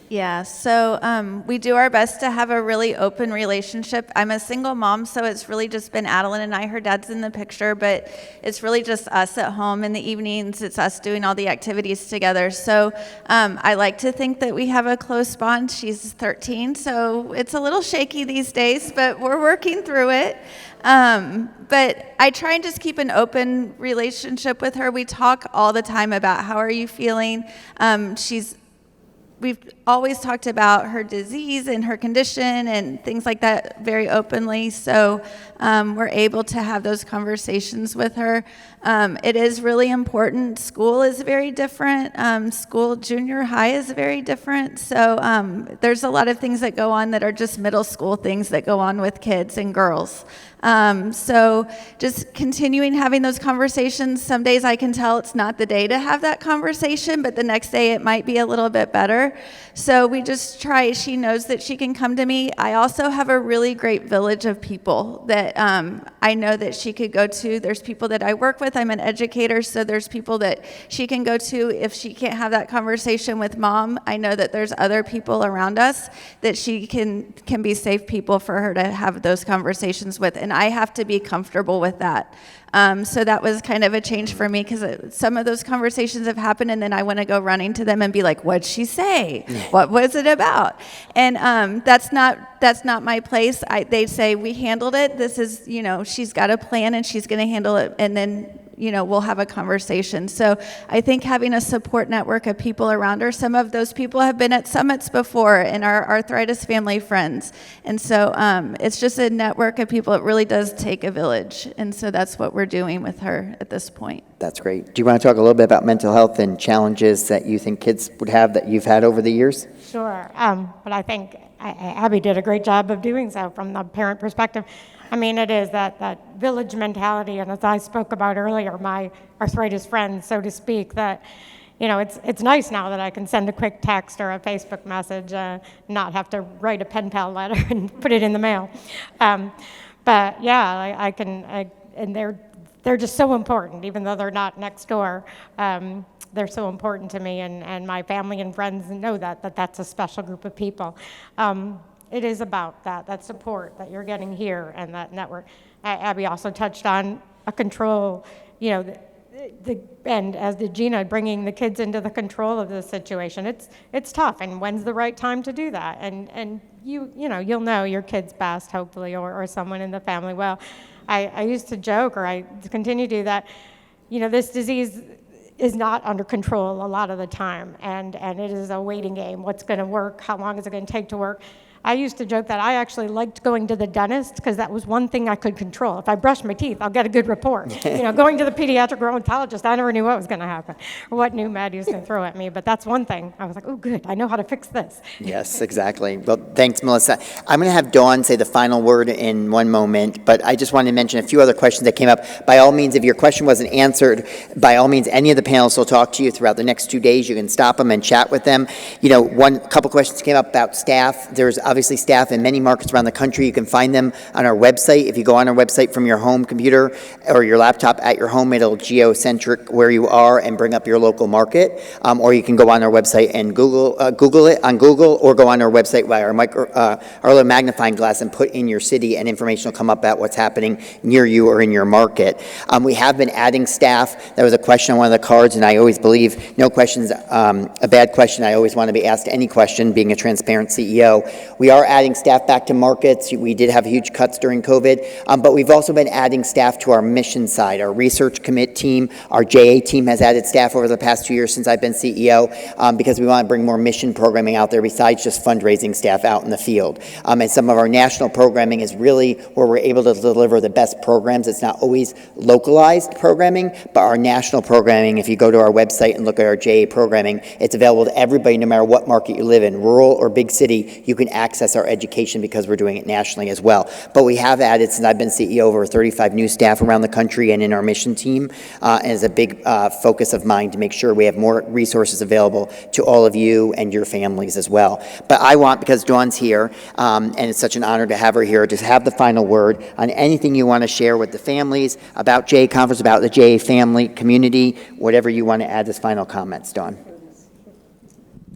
Yeah, so we do our best to have a really open relationship. I'm a single mom, so it's really just been Adeline and I. Her dad's in the picture, but it's really just us at home in the evenings. It's us doing all the activities together. So I like to think that we have a close bond. She's 13, so it's a little shaky these days, but we're working through it. But I try and just keep an open relationship with her. We talk all the time about how are you feeling. We've always talked about her disease and her condition and things like that very openly, so we're able to have those conversations with her. It is really important. School is very different. Junior high is very different, so there's a lot of things that go on that are just middle school things that go on with kids and girls. So just continuing having those conversations. Some days I can tell it's not the day to have that conversation, but the next day it might be a little bit better. So we just try. She knows that she can come to me. I also have a really great village of people that I know that she could go to. There's people that I work with. I'm an educator, so there's people that she can go to if she can't have that conversation with mom. I know that there's other people around us that she can be safe people for her to have those conversations with, and I have to be comfortable with that. So that was kind of a change for me because some of those conversations have happened, and then I want to go running to them and be like, "What'd she say? What was it about?" And that's not my place. They say we handled it. This is, she's got a plan and she's going to handle it, and then we'll have a conversation. So I think having a support network of people around her, some of those people have been at summits before in our arthritis family friends. And so it's just a network of people. It really does take a village. And so that's what we're doing with her at this point. That's great. Do you want to talk a little bit about mental health and challenges that you think kids would have that you've had over the years? Sure. But I think Abby did a great job of doing so from the parent perspective. I mean, it is that village mentality, and as I spoke about earlier, my arthritis friends, so to speak, that, it's nice now that I can send a quick text or a Facebook message, not have to write a pen pal letter and put it in the mail. But yeah, I can, and they're just so important, even though they're not next door. They're so important to me, and my family and friends know that's a special group of people. It is about that support that you're getting here and that network. Abby also touched on a control, and as did Gina, bringing the kids into the control of the situation. It's tough, and when's the right time to do that? And you'll know your kids best, hopefully, or someone in the family well. I used to joke, or I continue to do that, this disease is not under control a lot of the time, and it is a waiting game. What's going to work? How long is it going to take to work? I used to joke that I actually liked going to the dentist because that was one thing I could control. If I brush my teeth, I'll get a good report. Going to the pediatric rheumatologist, I never knew what was going to happen or what new med he was going to throw at me. But that's one thing. I was like, oh, good. I know how to fix this. Yes, exactly. Well, thanks, Melissa. I'm going to have Dawn say the final word in one moment, but I just wanted to mention a few other questions that came up. By all means, if your question wasn't answered, by all means, any of the panelists will talk to you throughout the next 2 days. You can stop them and chat with them. Couple questions came up about staff. There's obviously staff in many markets around the country. You can find them on our website. If you go on our website from your home computer or your laptop at your home, it'll geocentric where you are and bring up your local market. Or you can go on our website and Google it on Google, or go on our website by our little magnifying glass and put in your city, and information will come up about what's happening near you or in your market. We have been adding staff. That was a question on one of the cards, and I always believe no question's a bad question. I always want to be asked any question, being a transparent CEO. We are adding staff back to markets. We did have huge cuts during COVID, but we've also been adding staff to our mission side. Our research commit team, our JA team has added staff over the past 2 years since I've been CEO, because we want to bring more mission programming out there besides just fundraising staff out in the field. And some of our national programming is really where we're able to deliver the best programs. It's not always localized programming, but our national programming, if you go to our website and look at our JA programming, it's available to everybody no matter what market you live in, rural or big city. You can access our education because we're doing it nationally as well. But we have added, since I've been CEO, over 35 new staff around the country and in our mission team, and it's a big focus of mine to make sure we have more resources available to all of you and your families as well. But I want, because Dawn's here, and it's such an honor to have her here, to have the final word on anything you want to share with the families about JA Conference, about the JA family, community, whatever you want to add as final comments, Dawn.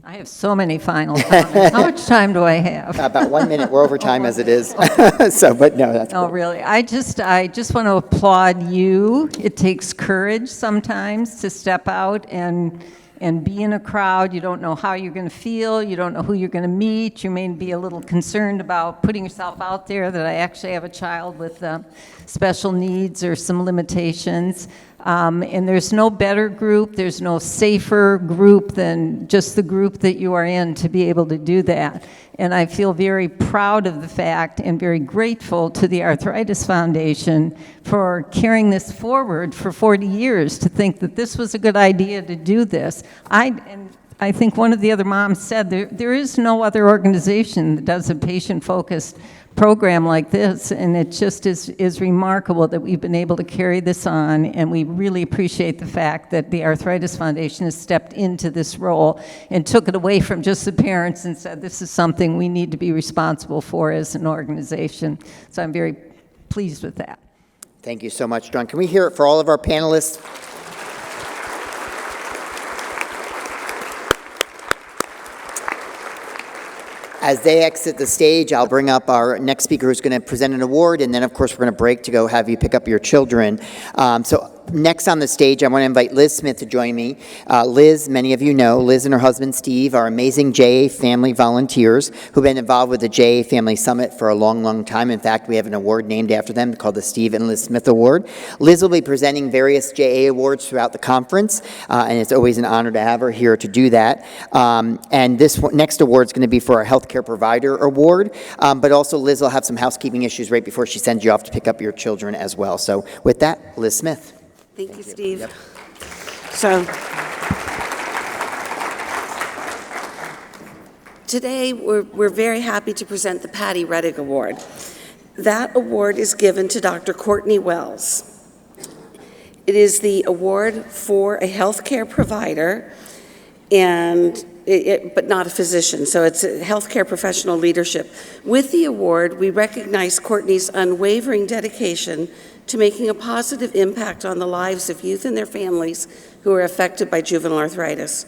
I have so many final comments. How much time do I have? About 1 minute. We're over time as it is. So, but no, that's Oh, cool. really? I just want to applaud you. It takes courage sometimes to step out and be in a crowd. You don't know how you're going to feel. You don't know who you're going to meet. You may be a little concerned about putting yourself out there that I actually have a child with special needs or some limitations. And there's no better group, there's no safer group than just the group that you are in to be able to do that. And I feel very proud of the fact and very grateful to the Arthritis Foundation for carrying this forward for 40 years, to think that this was a good idea to do this. I think one of the other moms said there is no other organization that does a patient-focused program like this, and it just is remarkable that we've been able to carry this on, and we really appreciate the fact that the Arthritis Foundation has stepped into this role and took it away from just the parents and said this is something we need to be responsible for as an organization. So I'm very pleased with that. Thank you so much, Dawn. Can we hear it for all of our panelists? As they exit the stage, I'll bring up our next speaker who's going to present an award, and then, of course, we're going to break to go have you pick up your children. So next on the stage, I want to invite Liz Smith to join me. Liz, many of you know, Liz and her husband, Steve, are amazing JA family volunteers who've been involved with the JA Family Summit for a long, long time. In fact, we have an award named after them called the Steve and Liz Smith Award. Liz will be presenting various JA awards throughout the conference, and it's always an honor to have her here to do that. And this next award is going to be for our Healthcare Provider Award, but also Liz will have some housekeeping issues right before she sends you off to pick up your children as well. So with that, Liz Smith. Thank you, Steve. Yep. So today we're very happy to present the Patty Rettig Award. That award is given to Dr. Courtney Wells. It is the award for a healthcare provider, but not a physician, so it's a healthcare professional leadership. With the award, we recognize Courtney's unwavering dedication to making a positive impact on the lives of youth and their families who are affected by juvenile arthritis.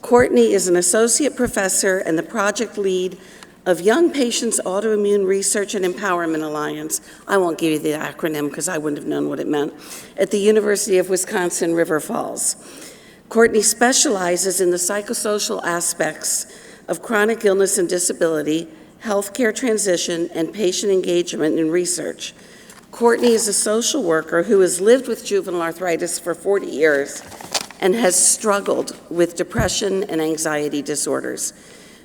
Courtney is an associate professor and the project lead of Young Patients Autoimmune Research and Empowerment Alliance. I won't give you the acronym because I wouldn't have known what it meant, at the University of Wisconsin, River Falls. Courtney specializes in the psychosocial aspects of chronic illness and disability, healthcare transition, and patient engagement in research. Courtney is a social worker who has lived with juvenile arthritis for 40 years and has struggled with depression and anxiety disorders.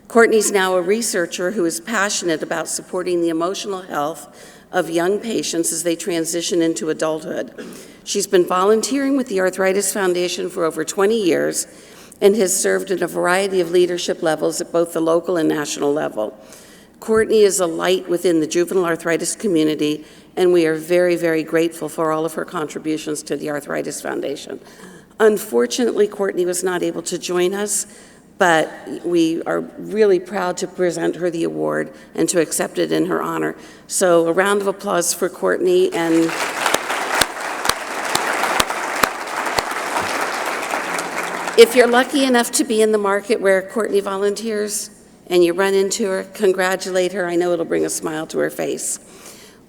Courtney's now a researcher who is passionate about supporting the emotional health of young patients as they transition into adulthood. She's been volunteering with the Arthritis Foundation for over 20 years and has served in a variety of leadership levels at both the local and national level. Courtney is a light within the juvenile arthritis community, and we are very, very grateful for all of her contributions to the Arthritis Foundation. Unfortunately, Courtney was not able to join us, but we are really proud to present her the award and to accept it in her honor. So a round of applause for Courtney. And if you're lucky enough to be in the market where Courtney volunteers and you run into her, congratulate her. I know it'll bring a smile to her face.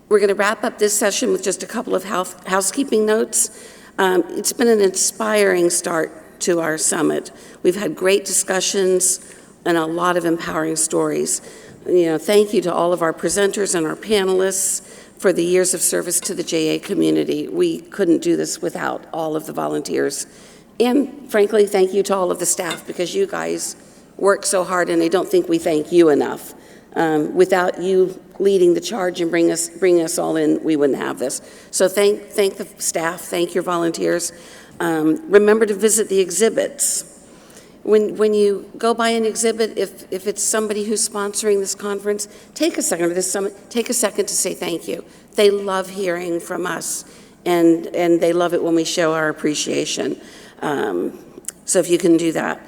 We're going to wrap up this session with just a couple of housekeeping notes. It's been an inspiring start to our summit. We've had great discussions and a lot of empowering stories. Thank you to all of our presenters and our panelists for the years of service to the JA community. We couldn't do this without all of the volunteers. And frankly, thank you to all of the staff, because you guys work so hard, and I don't think we thank you enough. Without you leading the charge and bring us all in, we wouldn't have this. So thank the staff, thank your volunteers. Remember to visit the exhibits. When you go by an exhibit, if it's somebody who's sponsoring this conference, take a second, or this summit, take a second to say thank you. They love hearing from us, and they love it when we show our appreciation. So if you can do that.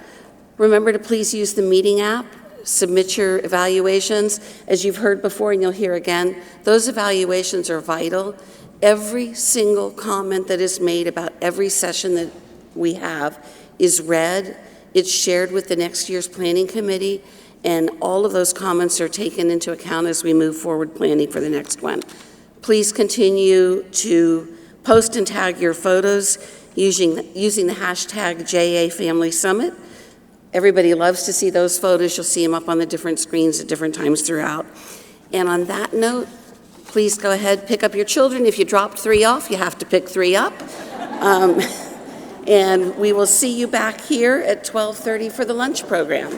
Remember to please use the meeting app. Submit your evaluations. As you've heard before, and you'll hear again, those evaluations are vital. Every single comment that is made about every session that we have is read It's shared with the next year's planning committee, and all of those comments are taken into account as we move forward planning for the next one. Please continue to post and tag your photos using the hashtag JA Family Summit. Everybody loves to see those photos. You'll see them up on the different screens at different times throughout. And on that note, please go ahead, pick up your children. If you dropped 3 off, you have to pick 3 up. And we will see you back here at 12:30 for the lunch program.